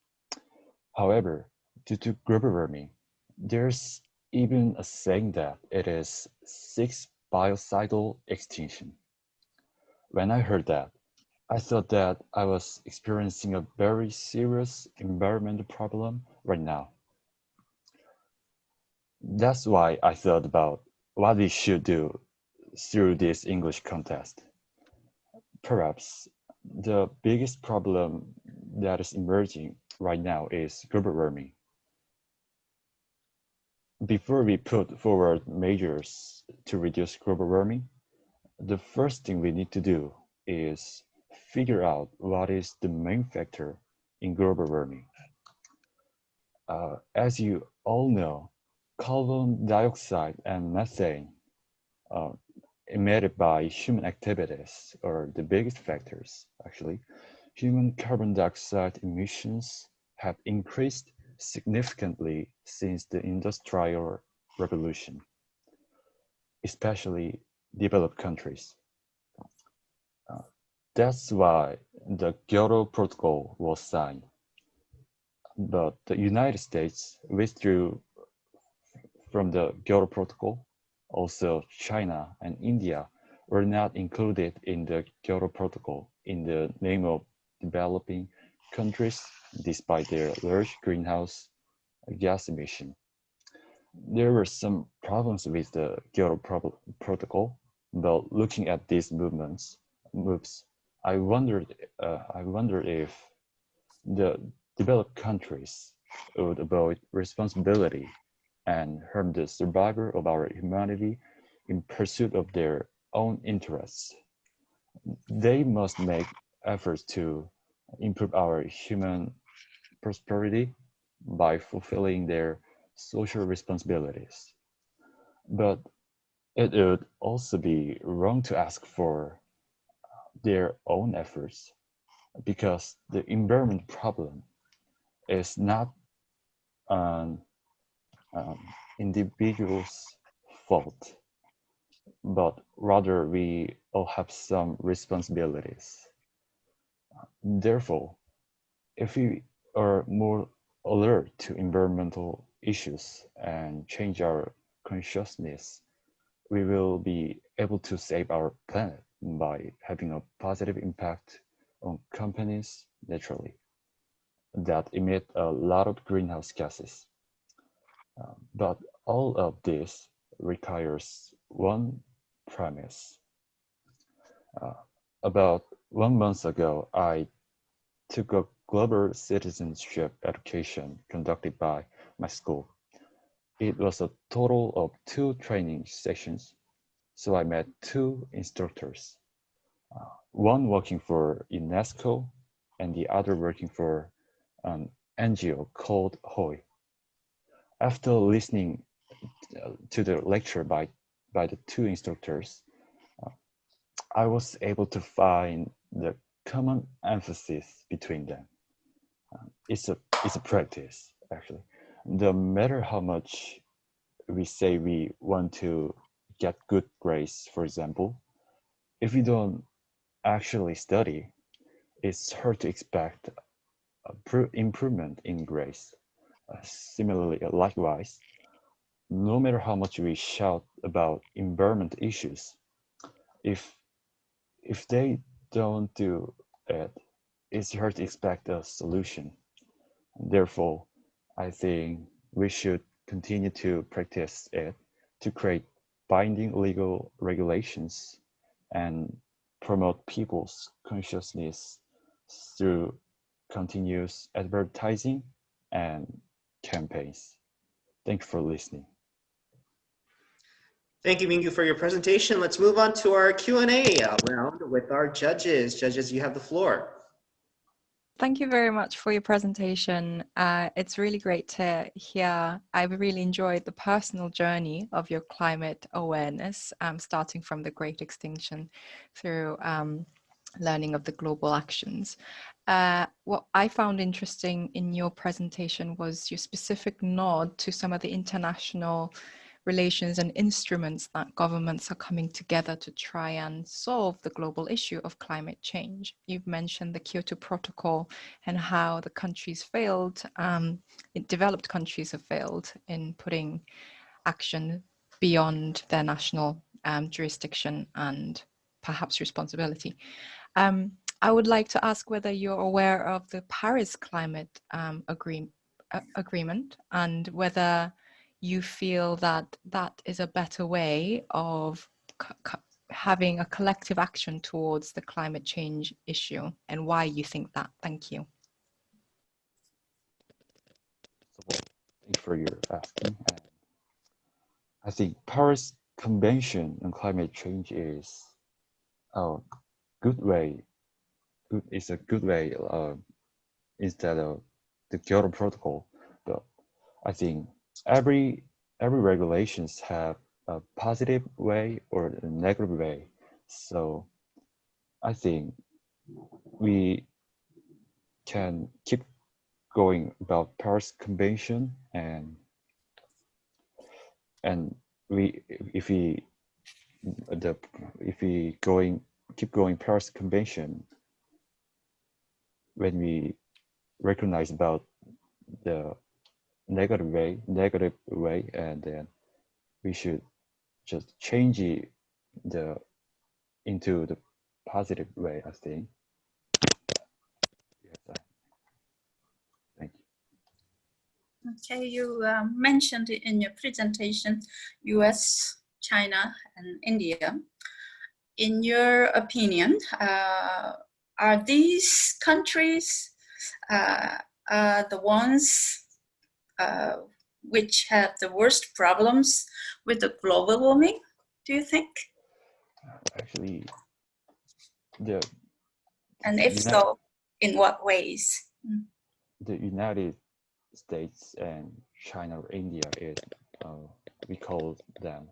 However, due to global warming, there's even a saying that it is sixth biocidal extinction. When I heard that, I thought that I was experiencing a very serious environmental problem right now. That's why I thought about what we should do through this English contest. Perhaps the biggest problem that is emerging right now is global warming. Before we put forward measures to reduce global warming, the first thing we need to do is figure out what is the main factor in global warming. As you all know, carbon dioxide and methane emitted by human activities are the biggest factors, actually. Human carbon dioxide emissions have increased significantly since the Industrial Revolution, especially developed countries. That's why the Kyoto Protocol was signed. But the United States withdrew from the Kyoto Protocol. Also, China and India were not included in the Kyoto Protocol in the name of developing countries, despite their large greenhouse gas emission. There were some problems with the Kyoto Protocol, but looking at these moves, I wondered if the developed countries would avoid responsibility and harm the survival of our humanity in pursuit of their own interests. They must make efforts to improve our human prosperity by fulfilling their social responsibilities. But it would also be wrong to ask for their own efforts, because the environment problem is not an individual's fault, but rather we all have some responsibilities. Therefore, if we are more alert to environmental issues and change our consciousness, we will be able to save our planet by having a positive impact on companies naturally that emit a lot of greenhouse gases. But all of this requires one premise. About 1 month ago, I took a global citizenship education conducted by my school. It was a total of 2 training sessions, so I met 2 instructors, one working for UNESCO and the other working for an NGO called HOI. After listening to the lecture by the 2 instructors, I was able to find the common emphasis between them. It's a practice, actually. No matter how much we say we want to get good grades, for example, if we don't actually study, it's hard to expect improvement in grades. Similarly, likewise, no matter how much we shout about environment issues, if they don't do it, it's hard to expect a solution. Therefore, I think we should continue to practice it to create binding legal regulations and promote people's consciousness through continuous advertising and campaigns. Thank you for listening. Thank you, Mingyu, for your presentation. Let's move on to our Q&A round with our judges. Judges, you have the floor. Thank you very much for your presentation. It's really great to hear. I've really enjoyed the personal journey of your climate awareness, starting from the Great Extinction through learning of the global actions. What I found interesting in your presentation was your specific nod to some of the international relations and instruments that governments are coming together to try and solve the global issue of climate change. You've mentioned the Kyoto Protocol and how the countries failed, developed countries have failed in putting action beyond their national jurisdiction and perhaps responsibility. I would like to ask whether you're aware of the Paris Climate Agreement and whether you feel that that is a better way of having a collective action towards the climate change issue, and why you think that. Thank you. Thank you for your asking. I think Paris Convention on Climate Change is a good way. It's a good way instead of the Kyoto Protocol. But I think every regulations have a positive way or a negative way. So I think we can keep going about Paris Convention, and if we keep going Paris Convention, when we recognize about the negative way, and then we should just change it into the positive way, I think. Yes, thank you. Okay, you mentioned in your presentation US, China, and India. In your opinion, are these countries the ones which have the worst problems with the global warming, do you think? Actually, the And if so, in what ways? the United States and China or India is we call them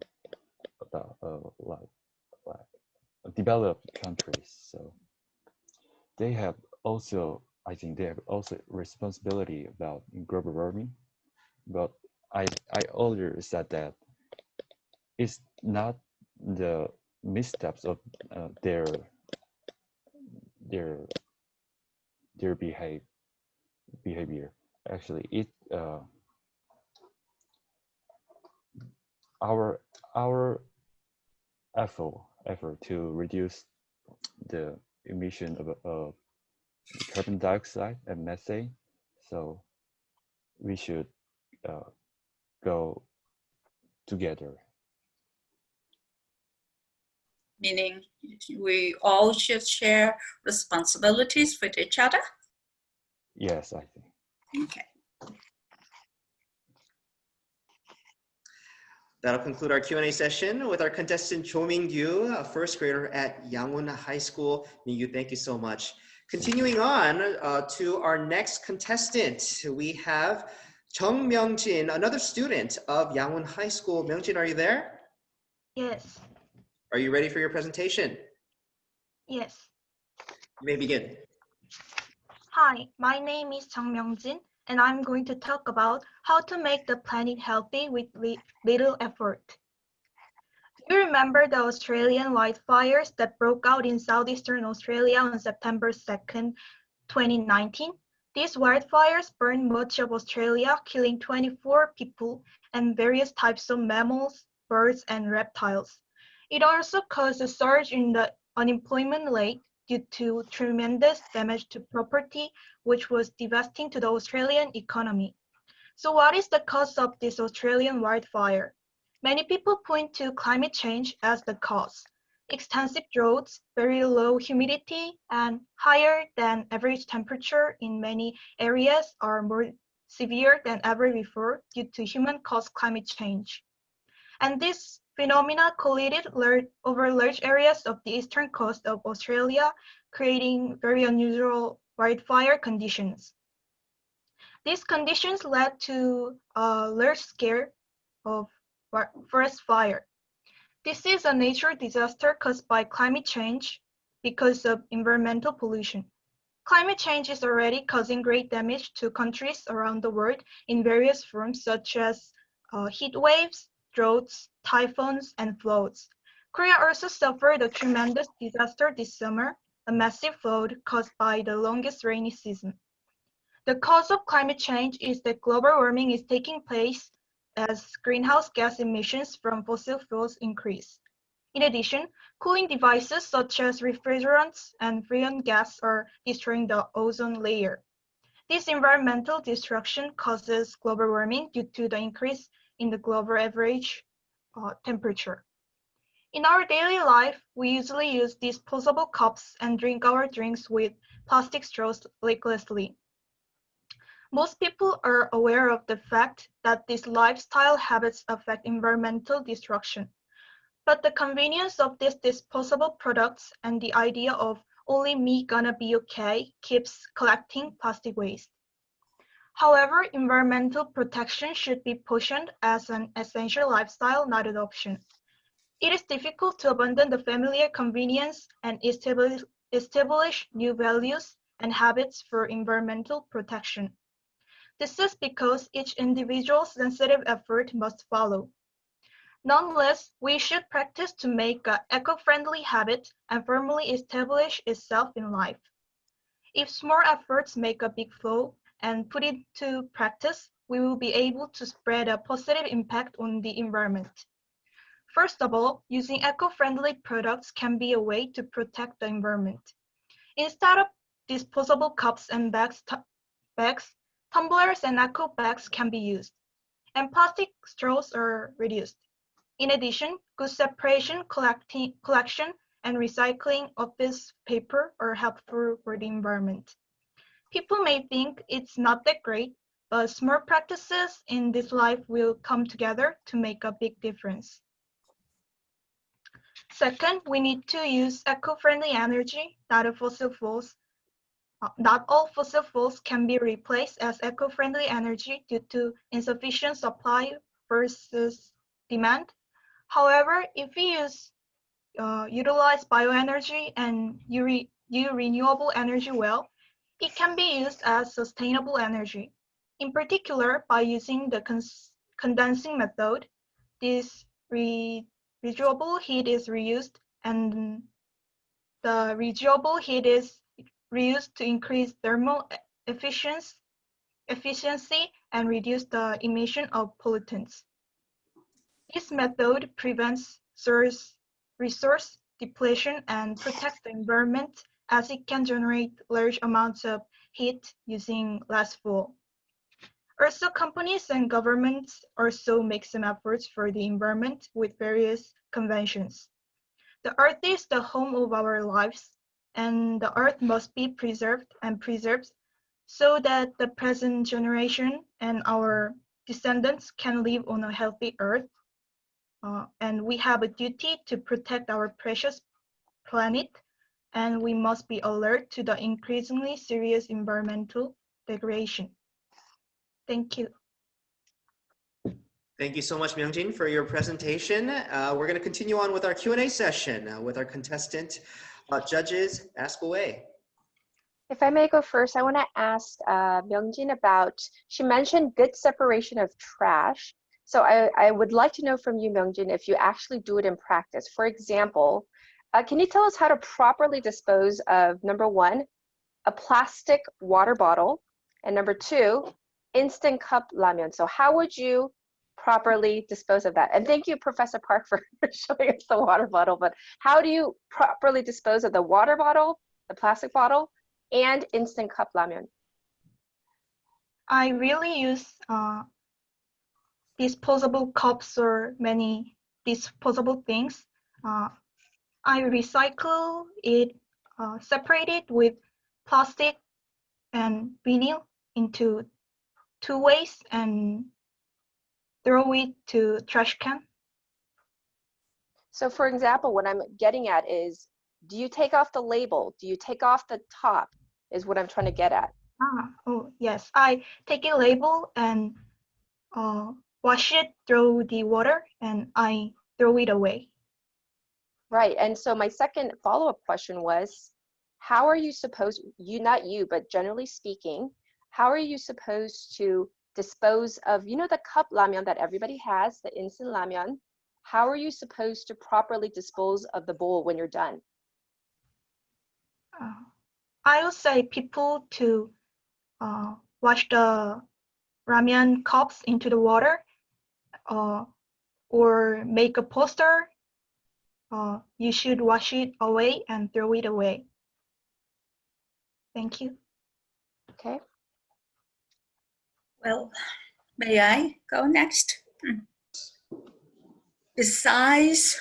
like developed countries. So they have also, I think they have also responsibility about global warming. But I earlier said that it's not the missteps of their behavior. Actually, it our effort to reduce the emission of carbon dioxide and methane. So we should go together. Meaning we all should share responsibilities with each other? Yes, I think. Okay. That'll conclude our Q&A session with our contestant Cho Mingyu, a first grader at Yangwon High School. Mingyu, thank you so much. Continuing on to our next contestant, we have Chung Myungjin, another student of Yangwon High School. Myungjin, are you there? Yes. Are you ready for your presentation? Yes. You may begin. Hi, my name is Chung Myungjin, and I'm going to talk about how to make the planet healthy with little effort. You remember the Australian wildfires that broke out in southeastern Australia on September 2nd, 2019? These wildfires burned much of Australia, killing 24 people and various types of mammals, birds, and reptiles. It also caused a surge in the unemployment rate due to tremendous damage to property, which was devastating to the Australian economy. So what is the cause of this Australian wildfire? Many people point to climate change as the cause. Extensive droughts, very low humidity, and higher than average temperature in many areas are more severe than ever before due to human-caused climate change. And this phenomena collided over large areas of the eastern coast of Australia, creating very unusual wildfire conditions. These conditions led to a large scale of forest fire. This is a natural disaster caused by climate change because of environmental pollution. Climate change is already causing great damage to countries around the world in various forms such as heat waves, droughts, typhoons, and floods. Korea also suffered a tremendous disaster this summer, a massive flood caused by the longest rainy season. The cause of climate change is that global warming is taking place as greenhouse gas emissions from fossil fuels increase. In addition, cooling devices such as refrigerants and freon gas are destroying the ozone layer. This environmental destruction causes global warming due to the increase in the global average temperature. In our daily life, we usually use disposable cups and drink our drinks with plastic straws recklessly. Most people are aware of the fact that these lifestyle habits affect environmental destruction. But the convenience of these disposable products and the idea of only me gonna be okay keeps collecting plastic waste. However, environmental protection should be pushed as an essential lifestyle, not an option. It is difficult to abandon the familiar convenience and establish new values and habits for environmental protection. This is because each individual's sensitive effort must follow. Nonetheless, we should practice to make an eco-friendly habit and firmly establish itself in life. If small efforts make a big flow and put it to practice, we will be able to spread a positive impact on the environment. First of all, using eco-friendly products can be a way to protect the environment. Instead of disposable cups and bags, tumblers and eco bags can be used, and plastic straws are reduced. In addition, good separation, collection, and recycling office paper are helpful for the environment. People may think it's not that great, but small practices in this life will come together to make a big difference. Second, we need to use eco-friendly energy, not fossil fuels. Not all fossil fuels can be replaced as eco-friendly energy due to insufficient supply versus demand. However, if we utilize bioenergy and use renewable energy well, it can be used as sustainable energy. In particular, by using the condensing method, this residual heat is reused, and the residual heat is reused to increase thermal efficiency and reduce the emission of pollutants. This method prevents resource depletion and protects the environment, as it can generate large amounts of heat using less fuel. Also, companies and governments also make some efforts for the environment with various conventions. The earth is the home of our lives, and the earth must be preserved and preserved so that the present generation and our descendants can live on a healthy earth. And we have a duty to protect our precious planet, and we must be alert to the increasingly serious environmental degradation. Thank you. Thank you so much, Myungjin, for your presentation. We're going to continue on with our Q&A session with our contestant. Judges, ask away. If I may go first, I want to ask Myungjin about, she mentioned good separation of trash. So I would like to know from you, Myungjin, if you actually do it in practice. For example, can you tell us how to properly dispose of, number one, a plastic water bottle, and number two, instant cup ramen? So how would you properly dispose of that? And thank you, Professor Park, for showing us the water bottle, but how do you properly dispose of the water bottle, the plastic bottle, and instant cup ramen? I really use disposable cups or many disposable things. I recycle it, separate it with plastic and vinyl into two ways and throw it to trash can. So for example, what I'm getting at is, do you take off the label? Do you take off the top is what I'm trying to get at. Oh yes, I take a label and wash it through the water and I throw it away. Right, and so my second follow-up question was, how are you supposed, not you, but generally speaking, how are you supposed to dispose of, you know, the cup ramen that everybody has, the instant ramen? How are you supposed to properly dispose of the bowl when you're done? I would say people to wash the ramen cups into the water or make a poster. You should wash it away and throw it away. Thank you. Okay. Well, may I go next? Besides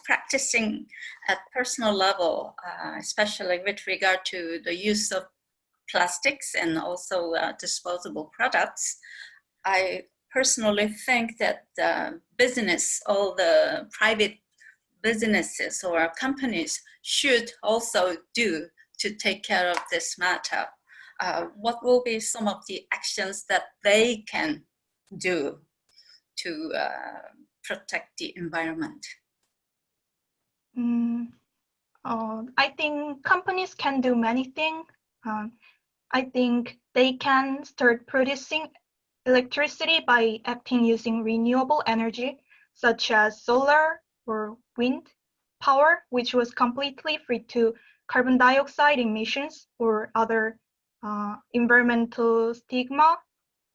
practicing at personal level, especially with regard to the use of plastics and also disposable products, I personally think that business, all the private businesses or companies should also do to take care of this matter. What will be some of the actions that they can do to protect the environment? I think companies can do many things. I think they can start producing electricity by acting using renewable energy, such as solar or wind power, which was completely free to carbon dioxide emissions or other environmental stigma.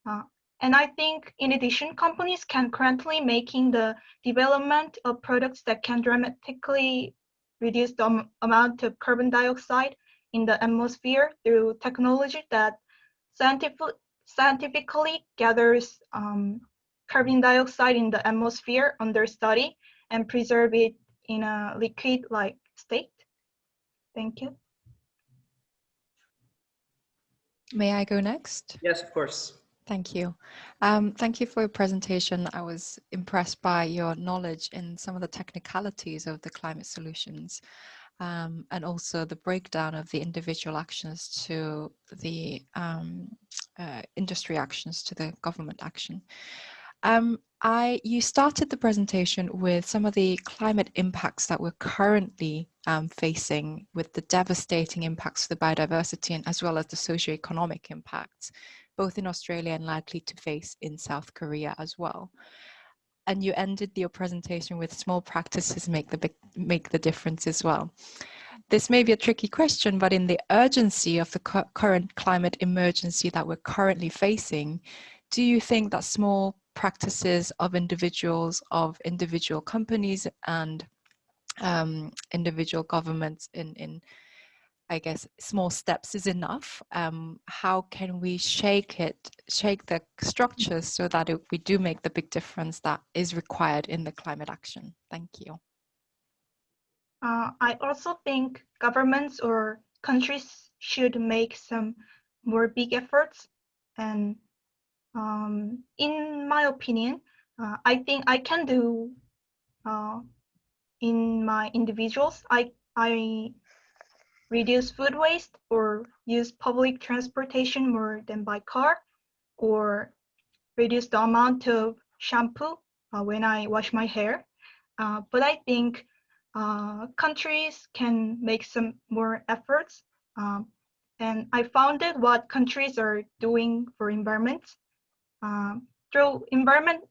And I think in addition, companies can currently making the development of products that can dramatically reduce the amount of carbon dioxide in the atmosphere through technology that scientifically gathers carbon dioxide in the atmosphere under study and preserve it in a liquid-like state? Thank you. May I go next? Yes, of course. Thank you. Thank you for your presentation. I was impressed by your knowledge in some of the technicalities of the climate solutions, and also the breakdown of the individual actions to the industry actions to the government action. You started the presentation with some of the climate impacts that we're currently facing, with the devastating impacts to the biodiversity and as well as the socioeconomic impacts, both in Australia and likely to face in South Korea as well. And you ended your presentation with small practices make the difference as well. This may be a tricky question, but in the urgency of the current climate emergency that we're currently facing, do you think that small practices of individuals, of individual companies and individual governments in I guess small steps is enough? How can we shake the structures so that we do make the big difference that is required in the climate action? Thank you. I also think governments or countries should make some more big efforts. And in my opinion, I think I can do in my individuals. I reduce food waste or use public transportation more than by car, or reduce the amount of shampoo when I wash my hair. But I think countries can make some more efforts. And I founded what countries are doing for environment. Through environment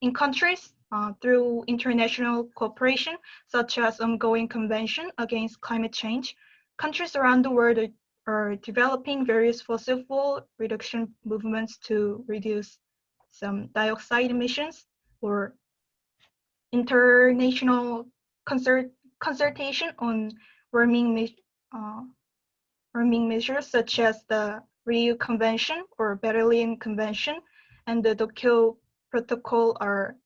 in countries, through international cooperation, such as ongoing convention against climate change, countries around the world are developing various fossil fuel reduction movements to reduce some dioxide emissions, or international consultation on warming measures such as the Rio Convention or Berlin Convention and the Tokyo Protocol are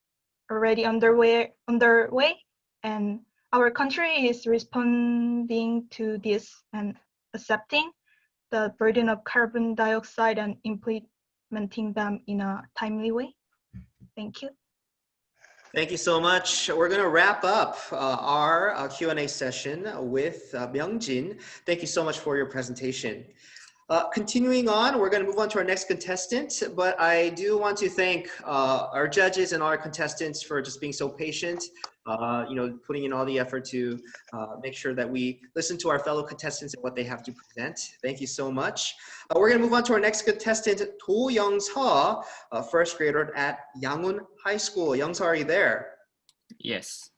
already underway, and our country is responding to this and accepting the burden of carbon dioxide and implementing them in a timely way. Thank you. Thank you so much. We're going to wrap up our Q&A session with Myung-jin. Thank you so much for your presentation. Continuing on, we're going to move on to our next contestant, but I do want to thank our judges and all our contestants for just being so patient, putting in all the effort to make sure that we listen to our fellow contestants and what they have to present. Thank you so much. We're going to move on to our next contestant, Do Young-seo, a first grader at Yangon High School. Young-seo, are you there? Yes.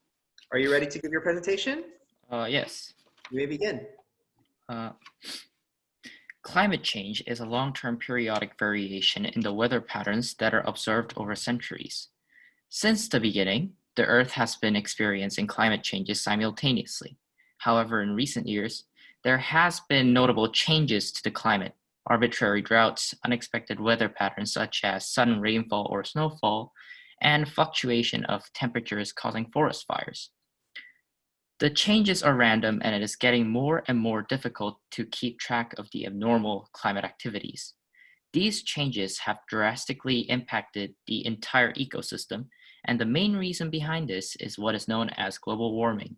Are you ready to give your presentation? Yes. You may begin. Climate change is a long-term periodic variation in the weather patterns that are observed over centuries. Since the beginning, the Earth has been experiencing climate changes simultaneously. However, in recent years, there has been notable changes to the climate. Arbitrary droughts, unexpected weather patterns such as sudden rainfall or snowfall, and fluctuation of temperatures causing forest fires. The changes are random, and it is getting more and more difficult to keep track of the abnormal climate activities. These changes have drastically impacted the entire ecosystem, and the main reason behind this is what is known as global warming.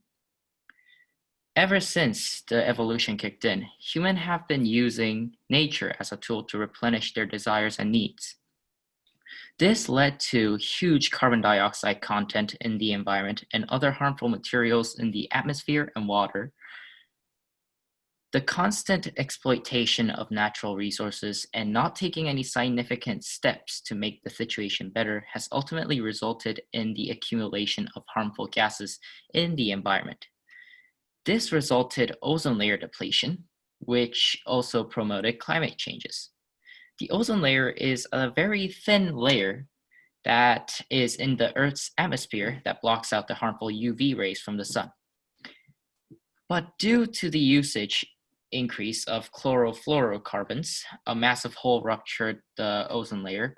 Ever since the evolution kicked in, humans have been using nature as a tool to replenish their desires and needs. This led to huge carbon dioxide content in the environment and other harmful materials in the atmosphere and water. The constant exploitation of natural resources and not taking any significant steps to make the situation better has ultimately resulted in the accumulation of harmful gases in the environment. This resulted in ozone layer depletion, which also promoted climate changes. The ozone layer is a very thin layer that is in the Earth's atmosphere that blocks out the harmful UV rays from the sun. But due to the usage increase of chlorofluorocarbons, a massive hole ruptured the ozone layer,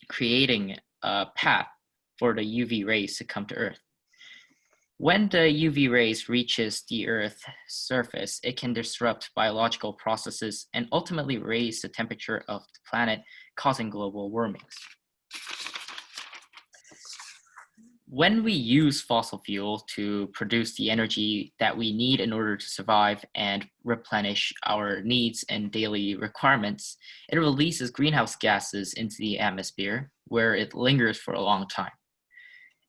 creating a path for the UV rays to come to Earth. When the UV rays reaches the Earth's surface, it can disrupt biological processes and ultimately raise the temperature of the planet, causing global warming. When we use fossil fuel to produce the energy that we need in order to survive and replenish our needs and daily requirements, it releases greenhouse gases into the atmosphere, where it lingers for a long time.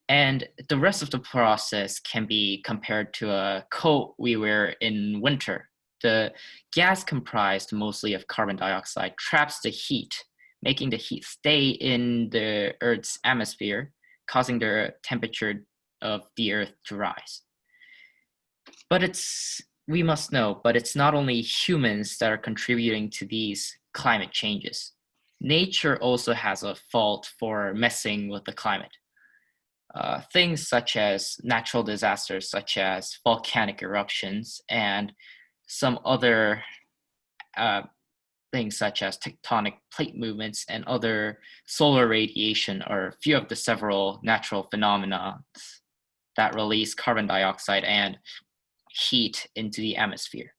And the rest of the process can be compared to a coat we wear in winter. The gas, comprised mostly of carbon dioxide, traps the heat, making the heat stay in the Earth's atmosphere, causing the temperature of the Earth to rise. But we must know, but it's not only humans that are contributing to these climate changes. Nature also has a fault for messing with the climate. Things such as natural disasters, such as volcanic eruptions, and some other things such as tectonic plate movements and other solar radiation are a few of the several natural phenomena that release carbon dioxide and heat into the atmosphere.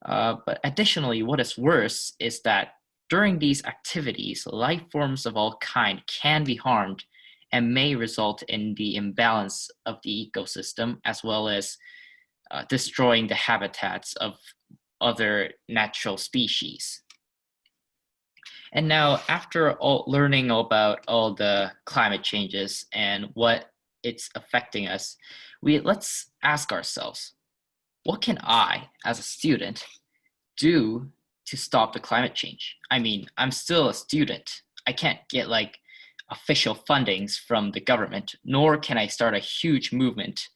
But additionally, what is worse is that during these activities, life forms of all kinds can be harmed and may result in the imbalance of the ecosystem, as well as destroying the habitats of other natural species. And now, after learning about all the climate changes and what it's affecting us, let's ask ourselves, what can I, as a student, do to stop the climate change? I mean, I'm still a student. I can't get official fundings from the government, nor can I start a huge movement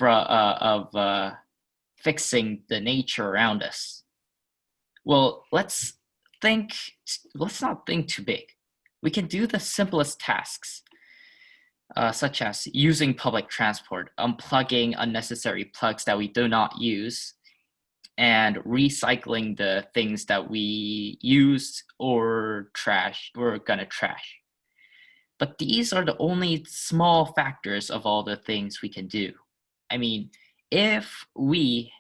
of fixing the nature around us. Well, let's not think too big. We can do the simplest tasks, such as using public transport, unplugging unnecessary plugs that we do not use, and recycling the things that we use or we're gonna trash. But these are the only small factors of all the things we can do. I mean, if we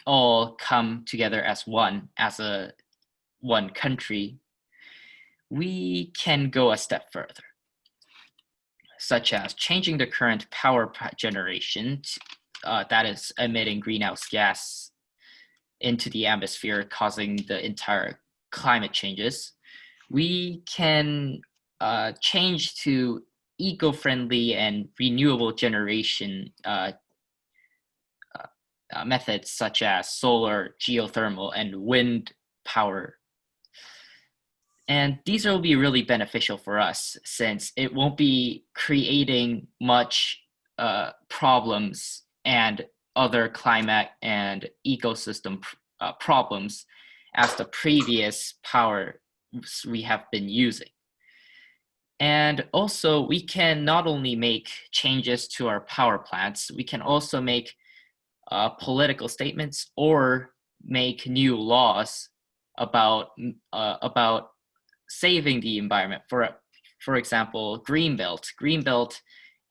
all come together as one country, we can go a step further, such as changing the current power generation that is emitting greenhouse gas into the atmosphere, causing the entire climate changes. We can change to eco-friendly and renewable generation methods such as solar, geothermal, and wind power. And these will be really beneficial for us, since it won't be creating much problems and other climate and ecosystem problems as the previous power we have been using. And also, we can not only make changes to our power plants, we can also make political statements or make new laws about saving the environment. For example, Greenbelt. Greenbelt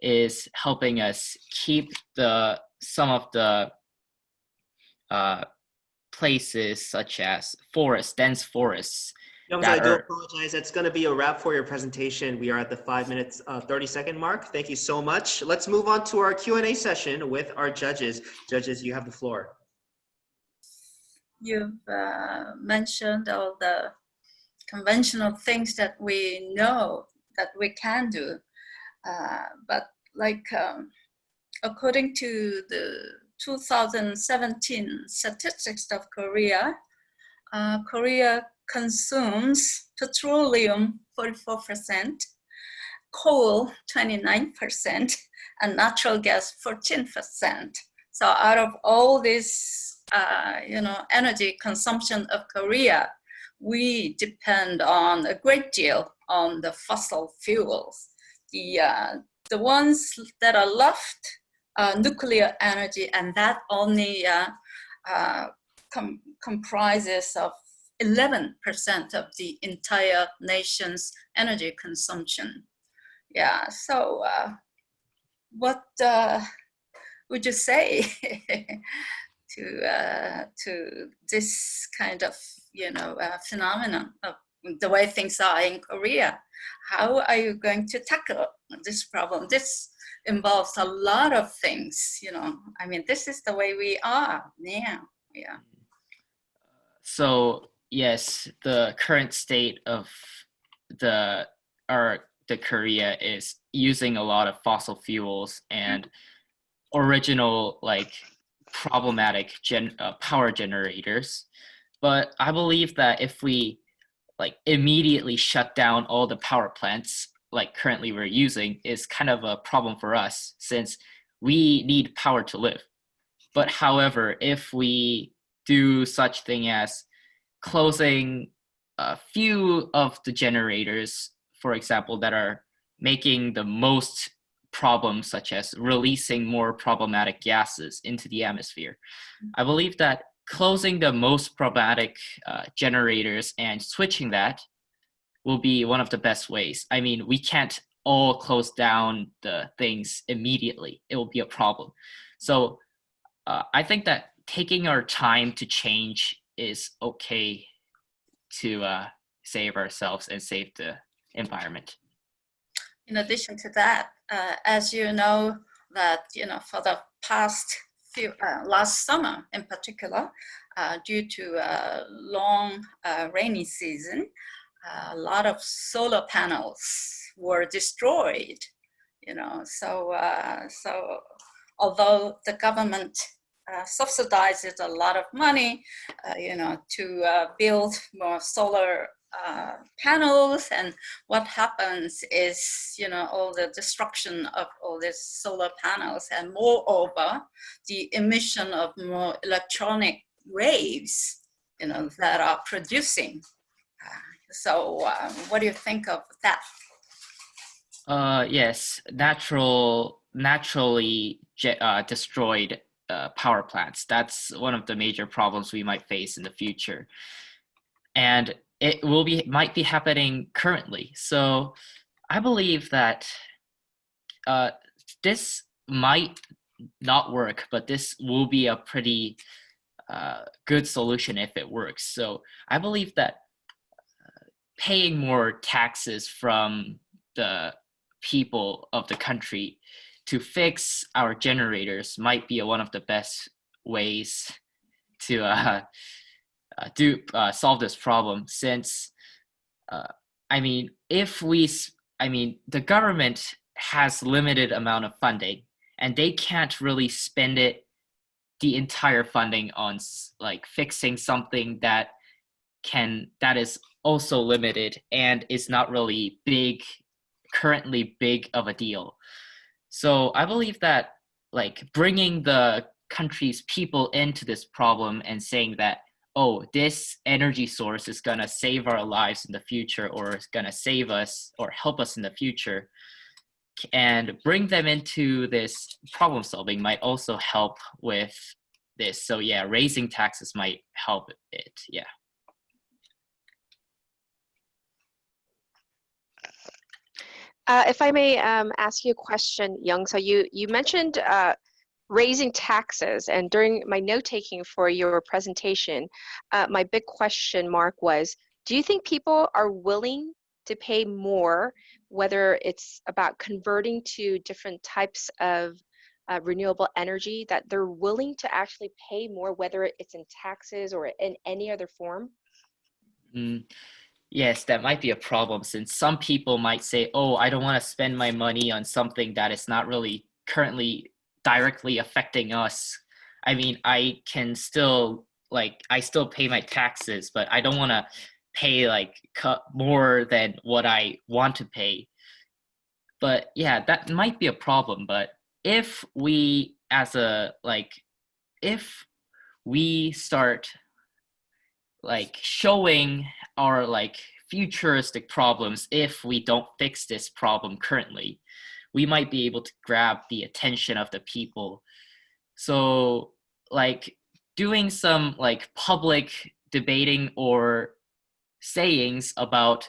is helping us keep some of the places such as dense forests. I do apologize. That's going to be a wrap for your presentation. We are at the 5 minutes, 30-second mark. Thank you so much. Let's move on to our Q&A session with our judges. Judges, you have the floor. You've mentioned all the conventional things that we know that we can do. But according to the 2017 statistics of Korea, Korea consumes petroleum 44%, coal 29%, and natural gas 14%. So out of all this, energy consumption of Korea, we depend on a great deal on the fossil fuels. The ones that are left are nuclear energy, and that only comprises of 11% of the entire nation's energy consumption. Yeah, so what would you say to this kind of phenomenon of the way things are in Korea? How are you going to tackle this problem? This involves a lot of things, I mean, this is the way we are now. Yeah. So yes, the current state of the Korea is using a lot of fossil fuels and original problematic power generators. But I believe that if we immediately shut down all the power plants like currently we're using, is kind of a problem for us since we need power to live. But however, if we do such thing as closing a few of the generators, for example, that are making the most problems, such as releasing more problematic gases into the atmosphere, I believe that closing the most problematic generators and switching that will be one of the best ways. I mean, we can't all close down the things immediately. It will be a problem. So I think that taking our time to change is okay to save ourselves and save the environment. In addition to that, as you know, that for the past last summer in particular, due to a long rainy season, a lot of solar panels were destroyed. So although the government subsidizes a lot of money, to build more solar panels, and what happens is, all the destruction of all these solar panels, and moreover, the emission of more electronic waves, that are producing. So what do you think of that? Yes, naturally destroyed power plants. That's one of the major problems we might face in the future. And it might be happening currently. So I believe that this might not work, but this will be a pretty good solution if it works. So I believe that paying more taxes from the people of the country to fix our generators might be one of the best ways to solve this problem, since the government has limited amount of funding and they can't really spend the entire funding on fixing something that is also limited and is not really currently big of a deal. So I believe that bringing the country's people into this problem and saying that, oh, this energy source is gonna save our lives in the future, or is gonna save us or help us in the future, and bring them into this problem solving might also help with this. So yeah, raising taxes might help it, yeah. If I may ask you a question, Young, so you mentioned raising taxes, and during my note-taking for your presentation, my big question mark was, do you think people are willing to pay more, whether it's about converting to different types of renewable energy, that they're willing to actually pay more, whether it's in taxes or in any other form? Yes, that might be a problem, since some people might say, oh, I don't want to spend my money on something that is not really currently directly affecting us. I mean, I can still I still pay my taxes, but I don't want to pay cut more than what I want to pay. But yeah, that might be a problem. But if we if we start showing our futuristic problems, if we don't fix this problem currently, we might be able to grab the attention of the people. So doing some public debating or sayings about,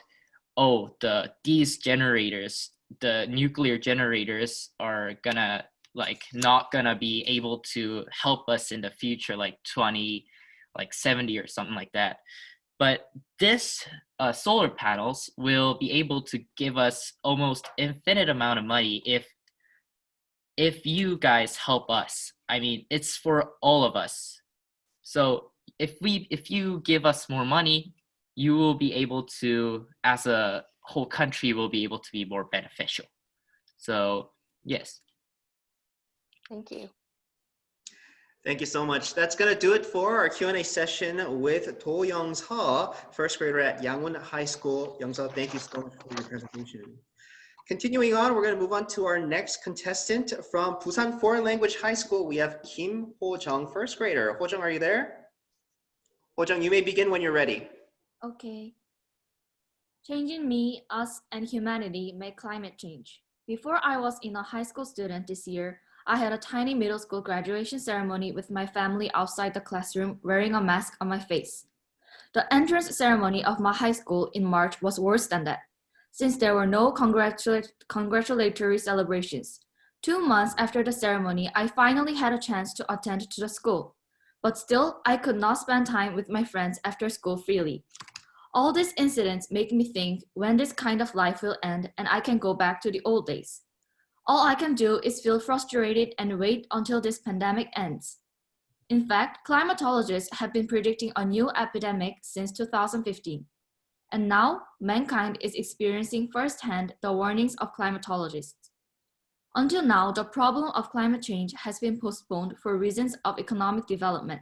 oh, these generators, the nuclear generators are gonna like not gonna be able to help us in the future, like 70 or something like that. But this solar panels will be able to give us almost infinite amount of money if you guys help us. I mean, it's for all of us. So if you give us more money, you will be able to, as a whole country, will be able to be more beneficial. So yes. Thank you. Thank you so much. That's going to do it for our Q&A session with Do Young-seo, first grader at Yangwon High School. Young-seo, thank you so much for your presentation. Continuing on, we're going to move on to our next contestant from Busan Foreign Language High School. We have Kim Ho Chang, first grader. Ho Chang, are you there? Ho Chang, you may begin when you're ready. Okay. Changing me, us, and humanity make climate change. Before I was in a high school student this year, I had a tiny middle school graduation ceremony with my family outside the classroom wearing a mask on my face. The entrance ceremony of my high school in March was worse than that, since there were no congratulatory celebrations. 2 months after the ceremony, I finally had a chance to attend to the school, but still I could not spend time with my friends after school freely. All these incidents make me think when this kind of life will end and I can go back to the old days. All I can do is feel frustrated and wait until this pandemic ends. In fact, climatologists have been predicting a new epidemic since 2015. And now, mankind is experiencing firsthand the warnings of climatologists. Until now, the problem of climate change has been postponed for reasons of economic development.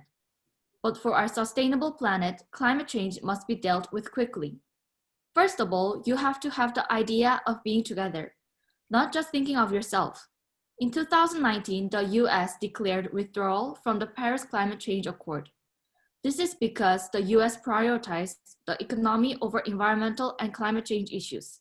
But for our sustainable planet, climate change must be dealt with quickly. First of all, you have to have the idea of being together, not just thinking of yourself. In 2019, the US declared withdrawal from the Paris Climate Change Accord. This is because the US prioritized the economy over environmental and climate change issues.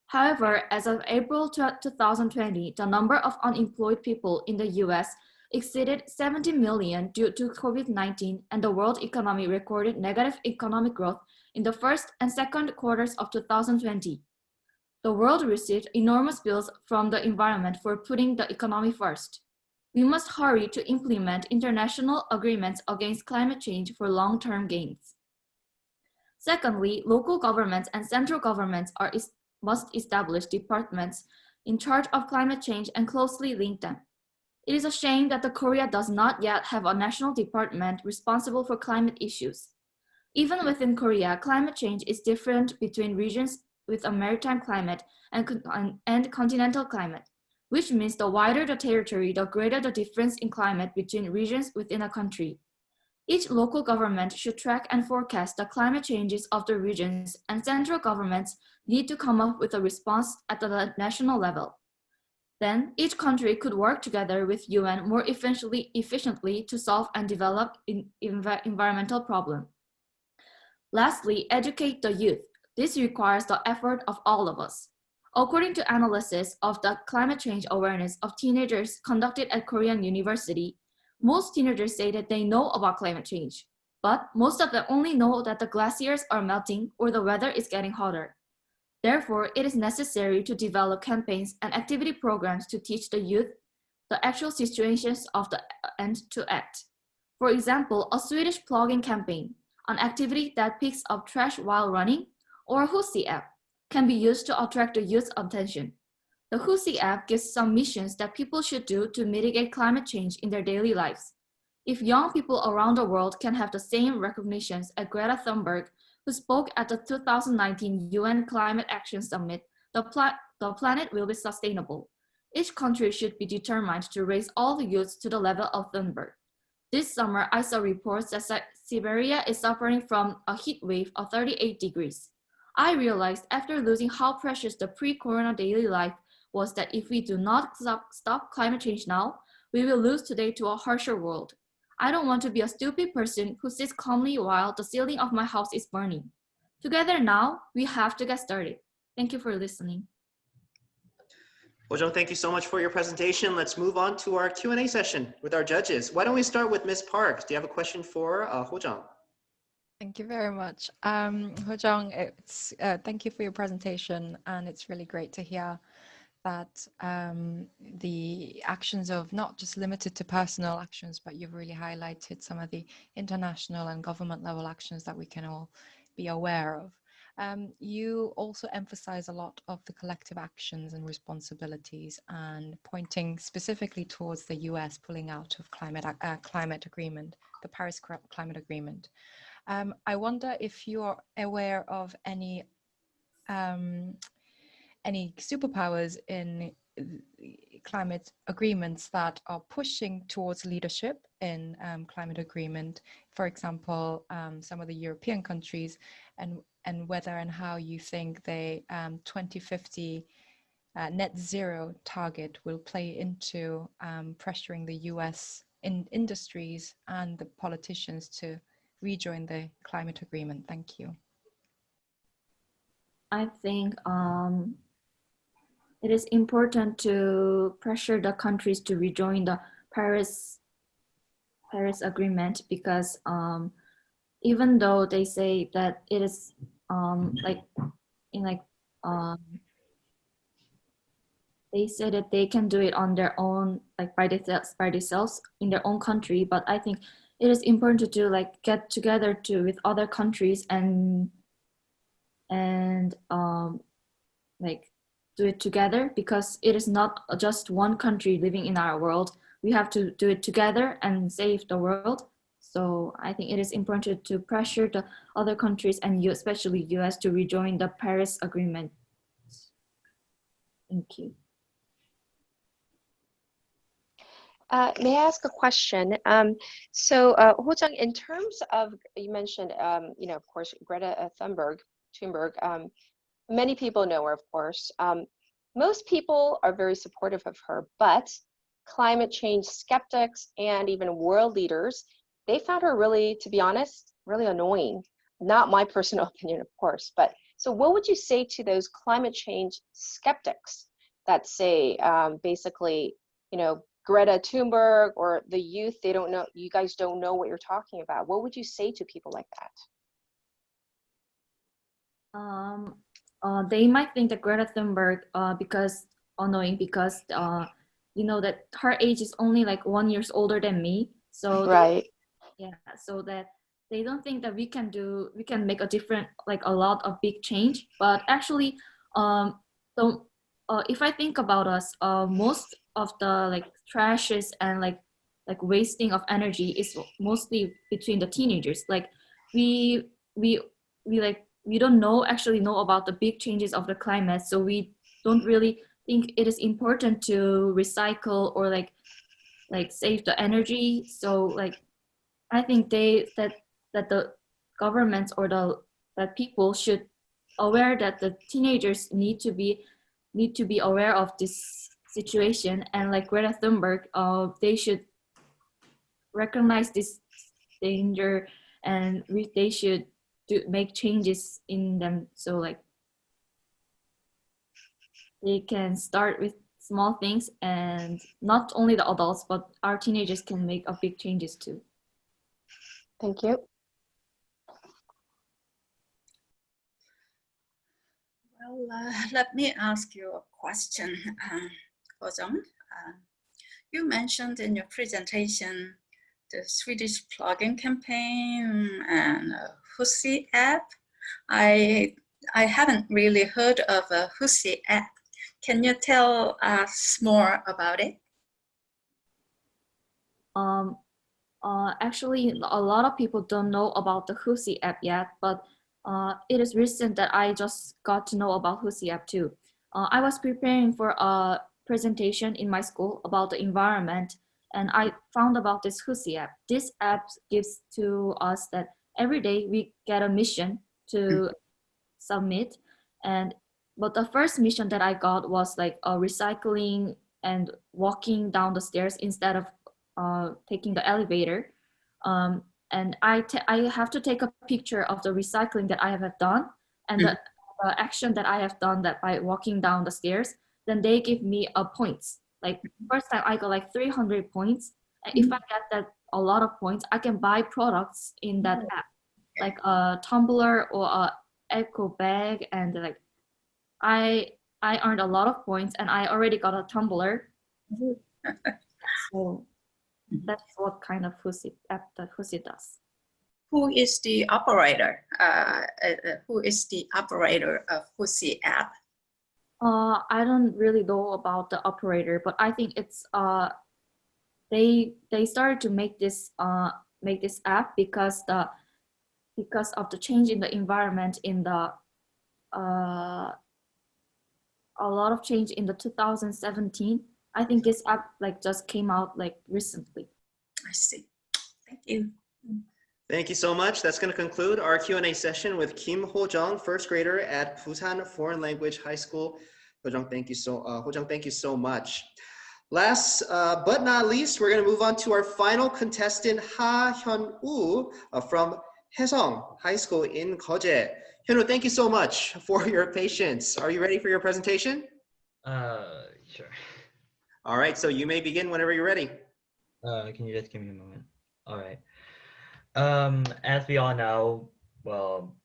However, as of April 2020, the number of unemployed people in the US exceeded 70 million due to COVID-19, and the world economy recorded negative economic growth in the first and second quarters of 2020. The world received enormous bills from the environment for putting the economy first. We must hurry to implement international agreements against climate change for long-term gains. Secondly, local governments and central governments must establish departments in charge of climate change and closely link them. It is a shame that Korea does not yet have a national department responsible for climate issues. Even within Korea, climate change is different between regions with a maritime climate and continental climate, which means the wider the territory, the greater the difference in climate between regions within a country. Each local government should track and forecast the climate changes of the regions, and central governments need to come up with a response at the national level. Then, each country could work together with UN more efficiently to solve and develop environmental problems. Lastly, educate the youth. This requires the effort of all of us. According to analysis of the climate change awareness of teenagers conducted at Korean University, most teenagers say that they know about climate change, but most of them only know that the glaciers are melting or the weather is getting hotter. Therefore, it is necessary to develop campaigns and activity programs to teach the youth the actual situations of the and to act. For example, a Swedish plogging campaign, an activity that picks up trash while running, or a Husi app, can be used to attract the youth's attention. The Husi app gives some missions that people should do to mitigate climate change in their daily lives. If young people around the world can have the same recognitions as Greta Thunberg, who spoke at the 2019 UN Climate Action Summit, the planet will be sustainable. Each country should be determined to raise all the youths to the level of Thunberg. This summer, I saw reports that Siberia is suffering from a heat wave of 38 degrees. I realized after losing how precious the pre-corona daily life was that if we do not stop climate change now, we will lose today to a harsher world. I don't want to be a stupid person who sits calmly while the ceiling of my house is burning. Together now, we have to get started. Thank you for listening. Ho Chang, thank you so much for your presentation. Let's move on to our Q&A session with our judges. Why don't we start with Ms. Park? Do you have a question for Ho Chang? Thank you very much. Ho Chang, thank you for your presentation, and it's really great to hear that the actions of not just limited to personal actions, but you've really highlighted some of the international and government level actions that we can all be aware of. You also emphasize a lot of the collective actions and responsibilities, and pointing specifically towards the US pulling out of climate agreement, the Paris Climate Agreement. I wonder if you are aware of any superpowers in climate agreements that are pushing towards leadership in climate agreement, for example, some of the European countries, and whether and how you think the 2050 net zero target will play into pressuring the US industries and the politicians to rejoin the climate agreement. Thank you. I think it is important to pressure the countries to rejoin the Paris Agreement, because even though they say that it is they say that they can do it on their own, like by themselves in their own country, but I think it is important to like get together with other countries and like do it together, because it is not just one country living in our world. We have to do it together and save the world. So I think it is important to pressure the other countries, and especially US, to rejoin the Paris Agreement. Thank you. May I ask a question? Ho Chang, in terms of, you mentioned, of course, Greta Thunberg, many people know her, of course. Most people are very supportive of her, but climate change skeptics and even world leaders, they found her really, to be honest, really annoying. Not my personal opinion, of course, but so what would you say to those climate change skeptics that say, basically, Greta Thunberg or the youth, they don't know, you guys don't know what you're talking about? What would you say to people like that? They might think that Greta Thunberg because that her age is only like 1 year older than me. So right. So that they don't think that we can make a different, like a lot of big change. But actually, if I think about us, most of the like trashes and like wasting of energy is mostly between the teenagers. Like we don't actually know about the big changes of the climate, so we don't really think it is important to recycle or like save the energy. So like I think that the governments or that people should aware that the teenagers need to be aware of this situation, and like Greta Thunberg, they should recognize this danger, and they should make changes in them, so like they can start with small things, and not only the adults but our teenagers can make a big changes too. Thank you. Well, let me ask you a question, Ho Chang. You mentioned in your presentation the Swedish plugin campaign and Husi app. I haven't really heard of a Husi app. Can you tell us more about it? Actually, a lot of people don't know about the Husi app yet, but it is recent that I just got to know about Husi app too. I was preparing for a presentation in my school about the environment, and I found about this Husi app. This app gives to us that every day we get a mission to submit, but the first mission that I got was like recycling and walking down the stairs instead of taking the elevator. And I have to take a picture of the recycling that I have done and the action that I have done that by walking down the stairs. Then they give me points. Like first time I got like 300 points. And if I get that a lot of points, I can buy products in that app, like a tumbler or a eco bag. And like I I earned a lot of points and I already got a tumbler. So that's what kind of app that Husi does. Who is the operator? Who is the operator of Husi app? I don't really know about the operator, but I think it's they started to make this app because of the change in the environment in the a lot of change in the 2017. I think this app like just came out like recently. I see. Thank you. Thank you so much. That's going to conclude our Q&A session with Kim Ho Chang, first grader at Busan Foreign Language High School. Ho Chang, thank you so much. Last but not least, we're going to move on to our final contestant, Ha Hyun-woo from Haesong High School in Gyeonggi. Hyun-woo, thank you so much for your patience. Are you ready for your presentation? Sure. All right, so you may begin whenever you're ready. Can you just give me a moment? All right. As we all know, well,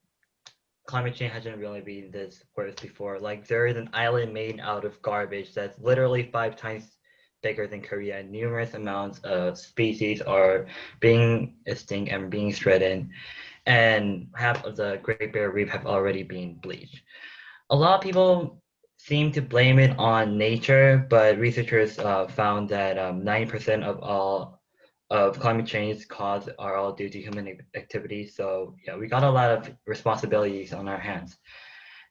climate change hasn't really been this worse before. Like, there is an island made out of garbage that's literally 5 times bigger than Korea, and numerous amounts of species are being extinct and being threatened, and half of the Great Barrier Reef have already been bleached. A lot of people seem to blame it on nature, but researchers found that 90% of climate change cause are all due to human activity. So yeah, we got a lot of responsibilities on our hands.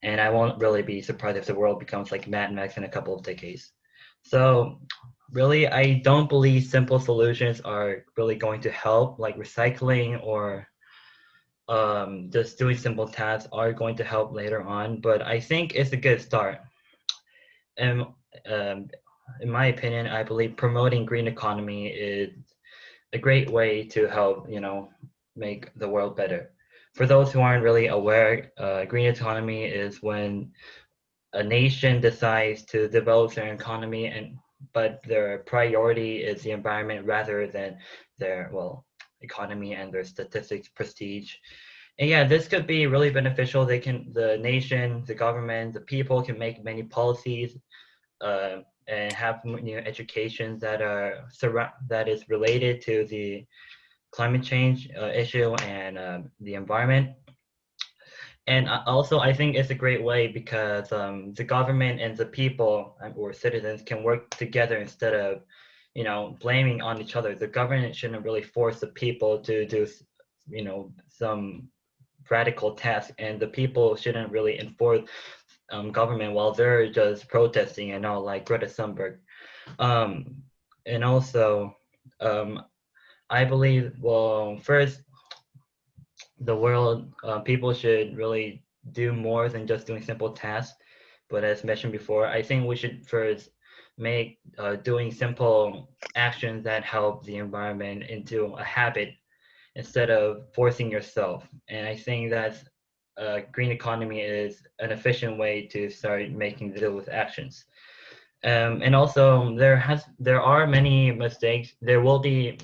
And I won't really be surprised if the world becomes like Mad Max in a couple of decades. So really, I don't believe simple solutions are really going to help, like recycling or just doing simple tasks are going to help later on, but I think it's a good start. And in my opinion, I believe promoting green economy is a great way to help, make the world better. For those who aren't really aware, green economy is when a nation decides to develop their economy but their priority is the environment rather than their economy and their statistics prestige. And yeah, this could be really beneficial. The nation, the government, the people can make many policies and have education that is related to the climate change issue and the environment. And also, I think it's a great way because the government and the people or citizens can work together instead of, blaming on each other. The government shouldn't really force the people to do, some radical task, and the people shouldn't really enforce government while they're just protesting and all, like Greta Thunberg. And also, I believe, first, the world, people should really do more than just doing simple tasks. But as mentioned before, I think we should first make doing simple actions that help the environment into a habit instead of forcing yourself. And I think that green economy is an efficient way to start making deal with actions. And also, there are many mistakes. There will be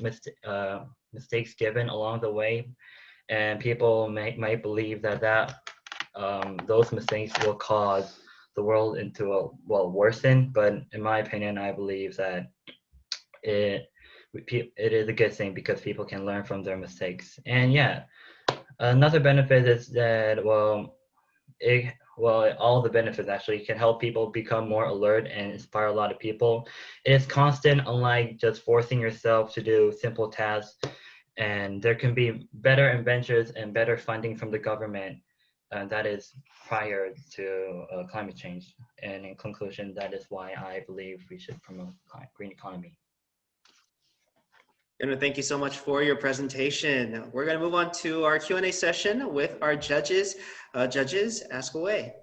mistakes given along the way, and people might believe that those mistakes will cause the world into worsen. But in my opinion, I believe that it is a good thing because people can learn from their mistakes. And yeah, another benefit is that all the benefits actually can help people become more alert and inspire a lot of people. It is constant, unlike just forcing yourself to do simple tasks. And there can be better inventions and better funding from the government, and that is prior to climate change. And in conclusion, that is why I believe we should promote green economy. And thank you so much for your presentation. We're going to move on to our Q&A session with our judges. Judges, ask away.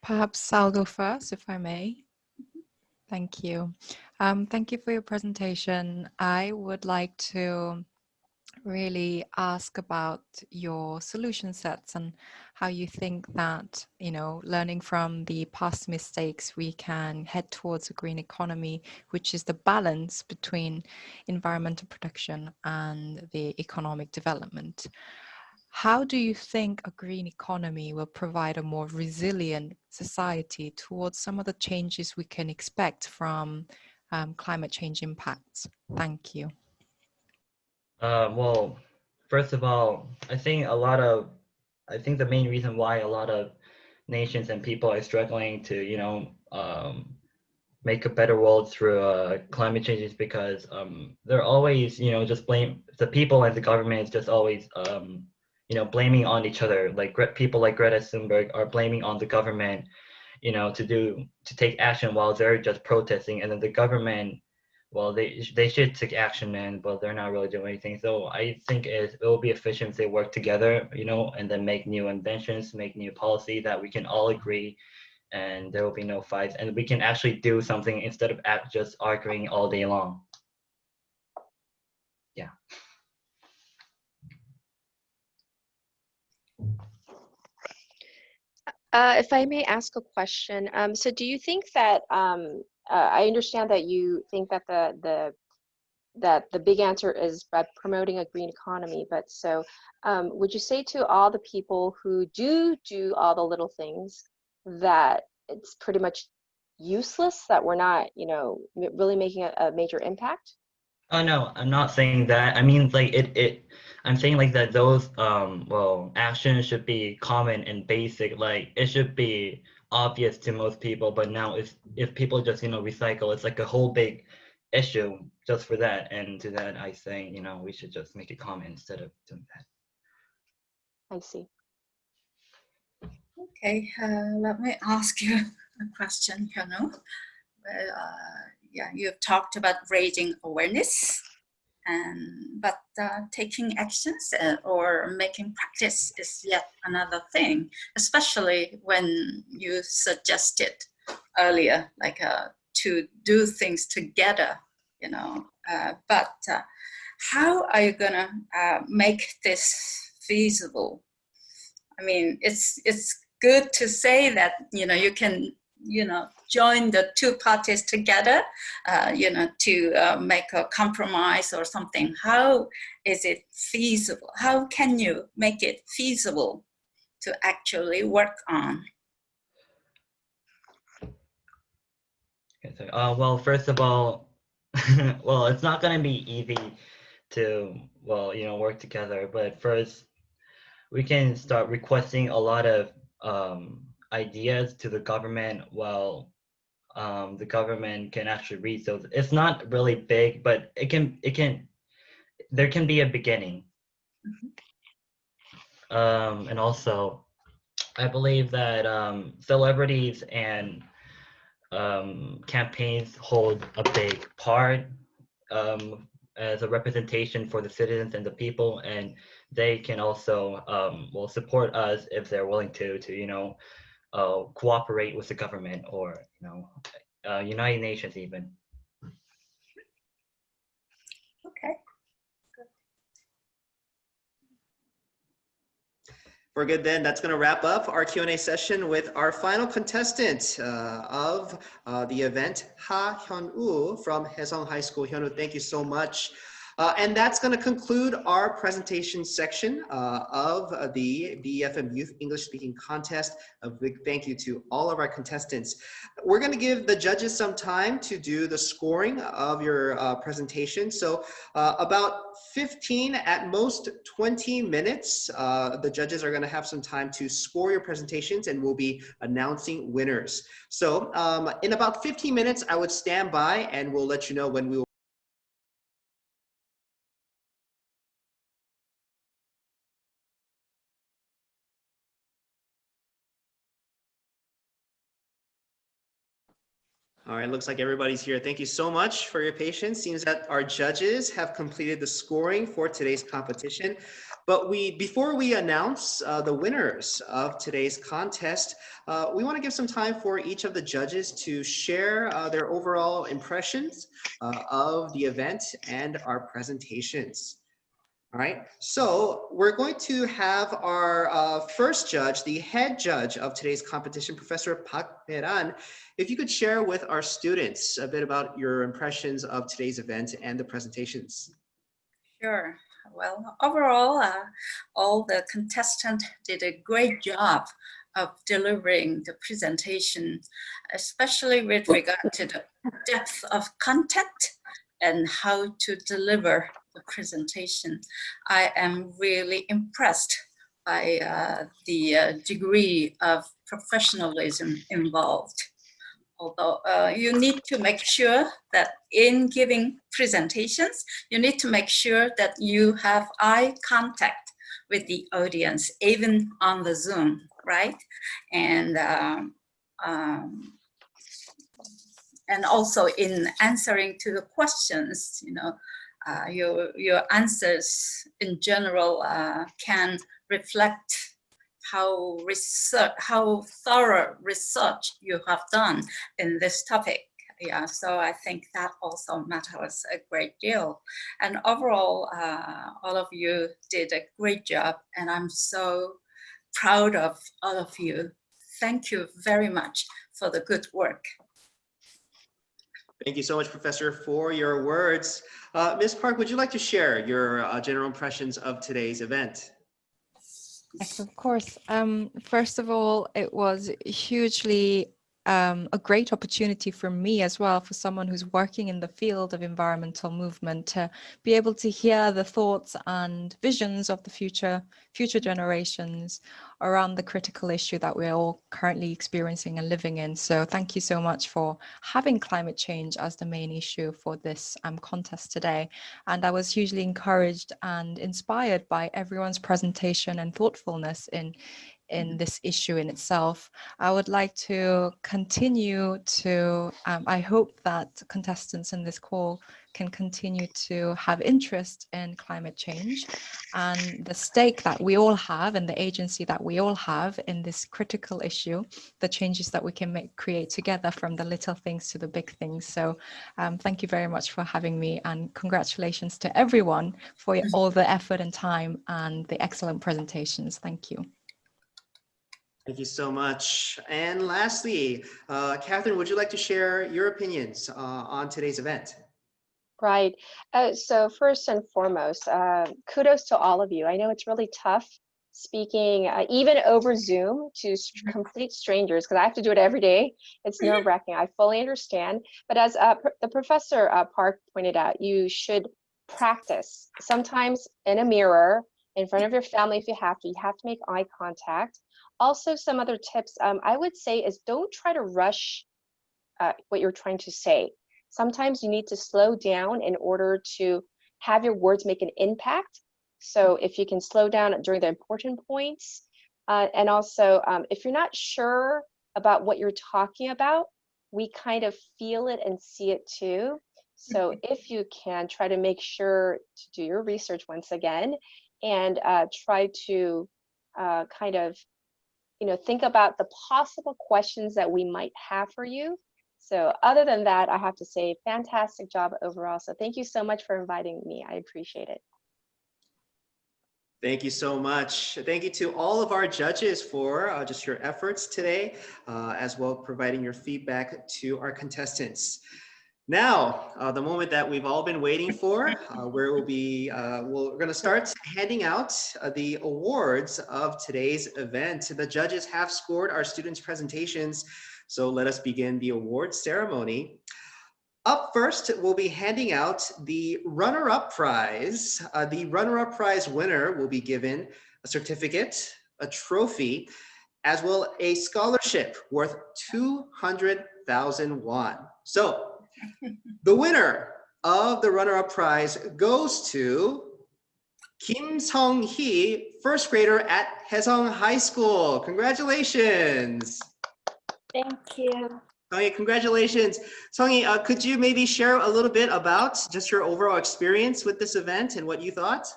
Perhaps I'll go first, if I may. Thank you. Thank you for your presentation. I would like to really ask about your solution sets and how you think that, learning from the past mistakes, we can head towards a green economy, which is the balance between environmental protection and the economic development. how do you think a green economy will provide a more resilient society towards some of the changes we can expect from climate change impacts? Thank you. Well, first of all, I think the main reason why a lot of nations and people are struggling to, make a better world through climate change is because they're always, just blame the people, and the government is just always, blaming on each other. Like people like Greta Thunberg are blaming on the government, to take action while they're just protesting, and then the government, well, they should take action, but they're not really doing anything. So I think it will be efficient if they work together, and then make new inventions, make new policy that we can all agree, and there will be no fights, and we can actually do something instead of just arguing all day long. Yeah. If I may ask a question, so do you think that I understand that you think that the big answer is by promoting a green economy, but so would you say to all the people who do all the little things that it's pretty much useless, that we're not, really making a major impact? Oh no, I'm not saying that. I mean, like I'm saying like that those actions should be common and basic. Like it should be obvious to most people. But now if people just recycle, it's like a whole big issue just for that. And to that, I say we should just make it common instead of doing that. I see. Okay, let me ask you a question, yeah, you've talked about raising awareness, but taking actions or making practice is yet another thing, especially when you suggested earlier, like to do things together, but how are you gonna make this feasible? I mean, it's good to say that, you can, join the two parties together, to make a compromise or something. How is it feasible? How can you make it feasible to actually work on? Okay, so, well, first of all, well, it's not going to be easy to, work together, but first we can start requesting a lot of ideas to the government. Well, the government can actually read those. It's not really big, but there can be a beginning. And also, I believe that celebrities and campaigns hold a big part as a representation for the citizens and the people, and they can also support us if they're willing to cooperate with the government, or United Nations even. Okay. We're good then. That's going to wrap up our Q&A session with our final contestant of the event, Ha Hyun-woo from Haesung High School. Hyun-woo, thank you so much. And that's going to conclude our presentation section of the BeFM Youth English Speaking Contest. A big thank you to all of our contestants. We're going to give the judges some time to do the scoring of your presentation. So about 15, at most 20 minutes, the judges are going to have some time to score your presentations, and we'll be announcing winners. So in about 15 minutes, I would stand by and we'll let you know when we will. All right, looks like everybody's here. Thank you so much for your patience. Seems that our judges have completed the scoring for today's competition. But before we announce the winners of today's contest, we want to give some time for each of the judges to share their overall impressions of the event and our presentations. All right, so we're going to have our first judge, the head judge of today's competition, Professor Park Bae-ran. If you could share with our students a bit about your impressions of today's event and the presentations. Sure. Well, overall, all the contestants did a great job of delivering the presentation, especially with regard to the depth of content and how to deliver the presentation. I am really impressed by the degree of professionalism involved. Although you need to make sure that in giving presentations, you need to make sure that you have eye contact with the audience, even on the Zoom, right? And also in answering to the questions, you know, your answers in general can reflect how thorough research you have done in this topic. Yeah, so I think that also matters a great deal. And overall, all of you did a great job, and I'm so proud of all of you. Thank you very much for the good work. Thank you so much, Professor, for your words. Ms. Park, would you like to share your general impressions of today's event? Yes, of course. First of all, it was hugely a great opportunity for me as well, for someone who's working in the field of environmental movement, to be able to hear the thoughts and visions of the future generations around the critical issue that we're all currently experiencing and living in. So thank you so much for having climate change as the main issue for this contest today. And I was hugely encouraged and inspired by everyone's presentation and thoughtfulness in this issue in itself. I would like to continue to, I hope that contestants in this call can continue to have interest in climate change and the stake that we all have and the agency that we all have in this critical issue, the changes that we can create together, from the little things to the big things. So thank you very much for having me, and congratulations to everyone for all the effort and time and the excellent presentations. Thank you. Thank you so much. And lastly, Catherine, would you like to share your opinions on today's event? Right. So first and foremost, kudos to all of you. I know it's really tough speaking even over Zoom to complete strangers, because I have to do it every day. It's nerve-wracking. I fully understand. But as the Professor Park pointed out, you should practice. Sometimes in a mirror, in front of your family if you have to make eye contact. Also, some other tips I would say is don't try to rush what you're trying to say. Sometimes you need to slow down in order to have your words make an impact. So if you can slow down during the important points, and also if you're not sure about what you're talking about, we kind of feel it and see it too. So if you can, try to make sure to do your research once again, and try to kind of, think about the possible questions that we might have for you. So other than that, I have to say fantastic job overall. So thank you so much for inviting me. I appreciate it. Thank you so much. Thank you to all of our judges for just your efforts today, as well as providing your feedback to our contestants. Now, the moment that we've all been waiting for, where we're going to start handing out the awards of today's event. The judges have scored our students' presentations, so let us begin the award ceremony. Up first, we'll be handing out the runner-up prize. The runner-up prize winner will be given a certificate, a trophy, as well as a scholarship worth 200,000 won. So, the winner of the runner-up prize goes to Kim Sung-hee, first grader at Haesung High School. Congratulations. Thank you. Songy, congratulations. Songy, could you maybe share a little bit about just your overall experience with this event and what you thought?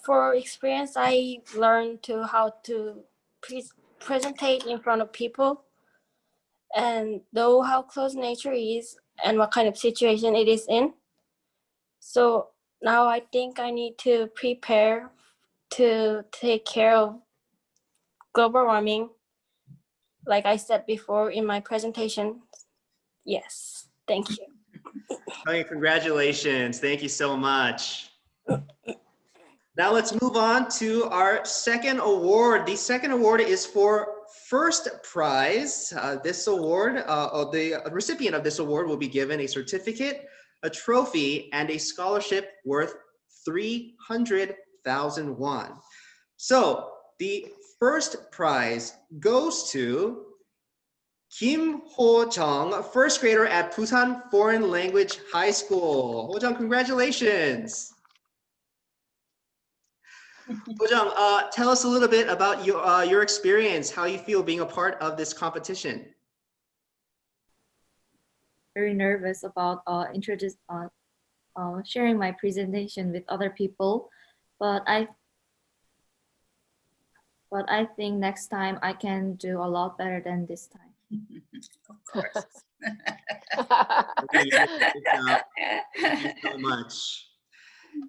For experience, I learned how to presentate in front of people, and know how close nature is and what kind of situation it is in. So now I think I need to prepare to take care of global warming, like I said before in my presentation. Yes, thank you. Songy, congratulations. Thank you so much. Now let's move on to our second award. The second award is for first prize. This award, the recipient of this award will be given a certificate, a trophy, and a scholarship worth 300,000 won. So the first prize goes to Kim Ho Chang, first grader at Busan Foreign Language High School. Ho Chang, congratulations. Ho Chang, tell us a little bit about your experience, how you feel being a part of this competition. Very nervous about sharing my presentation with other people, but I think next time I can do a lot better than this time. Of course. Okay, thank you so much.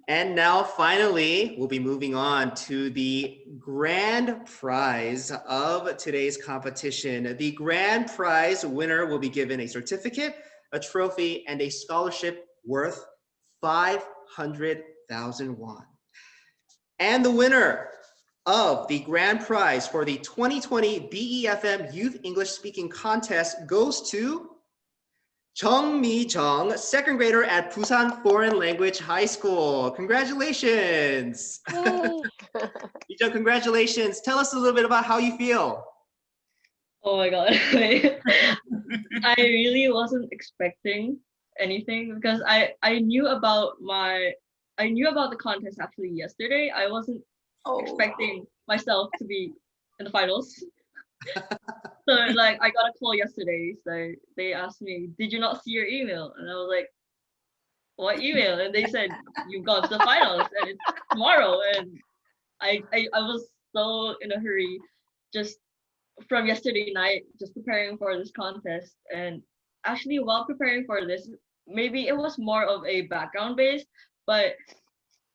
And now finally, we'll be moving on to the grand prize of today's competition. The grand prize winner will be given a certificate, a trophy, and a scholarship worth 500,000 won. And the winner of the grand prize for the 2020 BeFM Youth English Speaking Contest goes to Jung Mi-jung, second grader at Busan Foreign Language High School. Congratulations. Mi-jung, congratulations. Tell us a little bit about how you feel. Oh my God. I really wasn't expecting anything because I knew about the contest actually yesterday. I wasn't expecting myself to be in the finals. So like I got a call yesterday. So they asked me, "Did you not see your email?" And I was like, "What email?" And they said, "You've gone to the finals and it's tomorrow." And I was so in a hurry just from yesterday night, just preparing for this contest. And actually while preparing for this, maybe it was more of a background base, but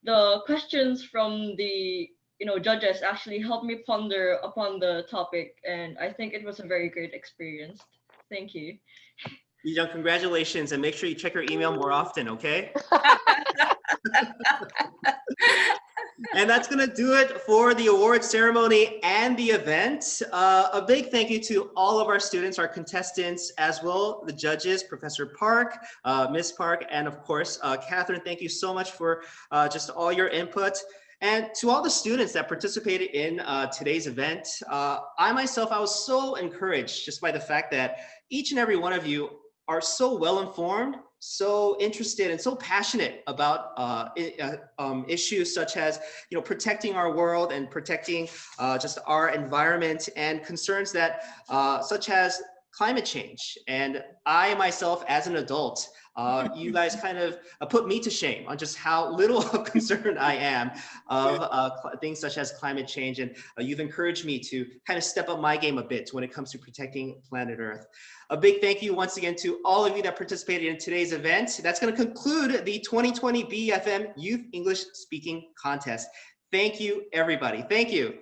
the questions from the judges actually helped me ponder upon the topic, and I think it was a very great experience. Thank you. Mi-jung, congratulations, and make sure you check your email more often, okay? And that's gonna do it for the award ceremony and the event. A big thank you to all of our students, our contestants, as well the judges, Professor Park, Miss Park, and of course, Catherine. Thank you so much for just all your input. And to all the students that participated in today's event, I was so encouraged just by the fact that each and every one of you are so well informed, so interested, and so passionate about issues such as protecting our world and protecting just our environment, and concerns that such as climate change. And I myself, as an adult, you guys kind of put me to shame on just how little concerned I am of things such as climate change. And you've encouraged me to kind of step up my game a bit when it comes to protecting planet Earth. A big thank you once again to all of you that participated in today's event. That's going to conclude the 2020 BeFM Youth English Speaking Contest. Thank you, everybody. Thank you.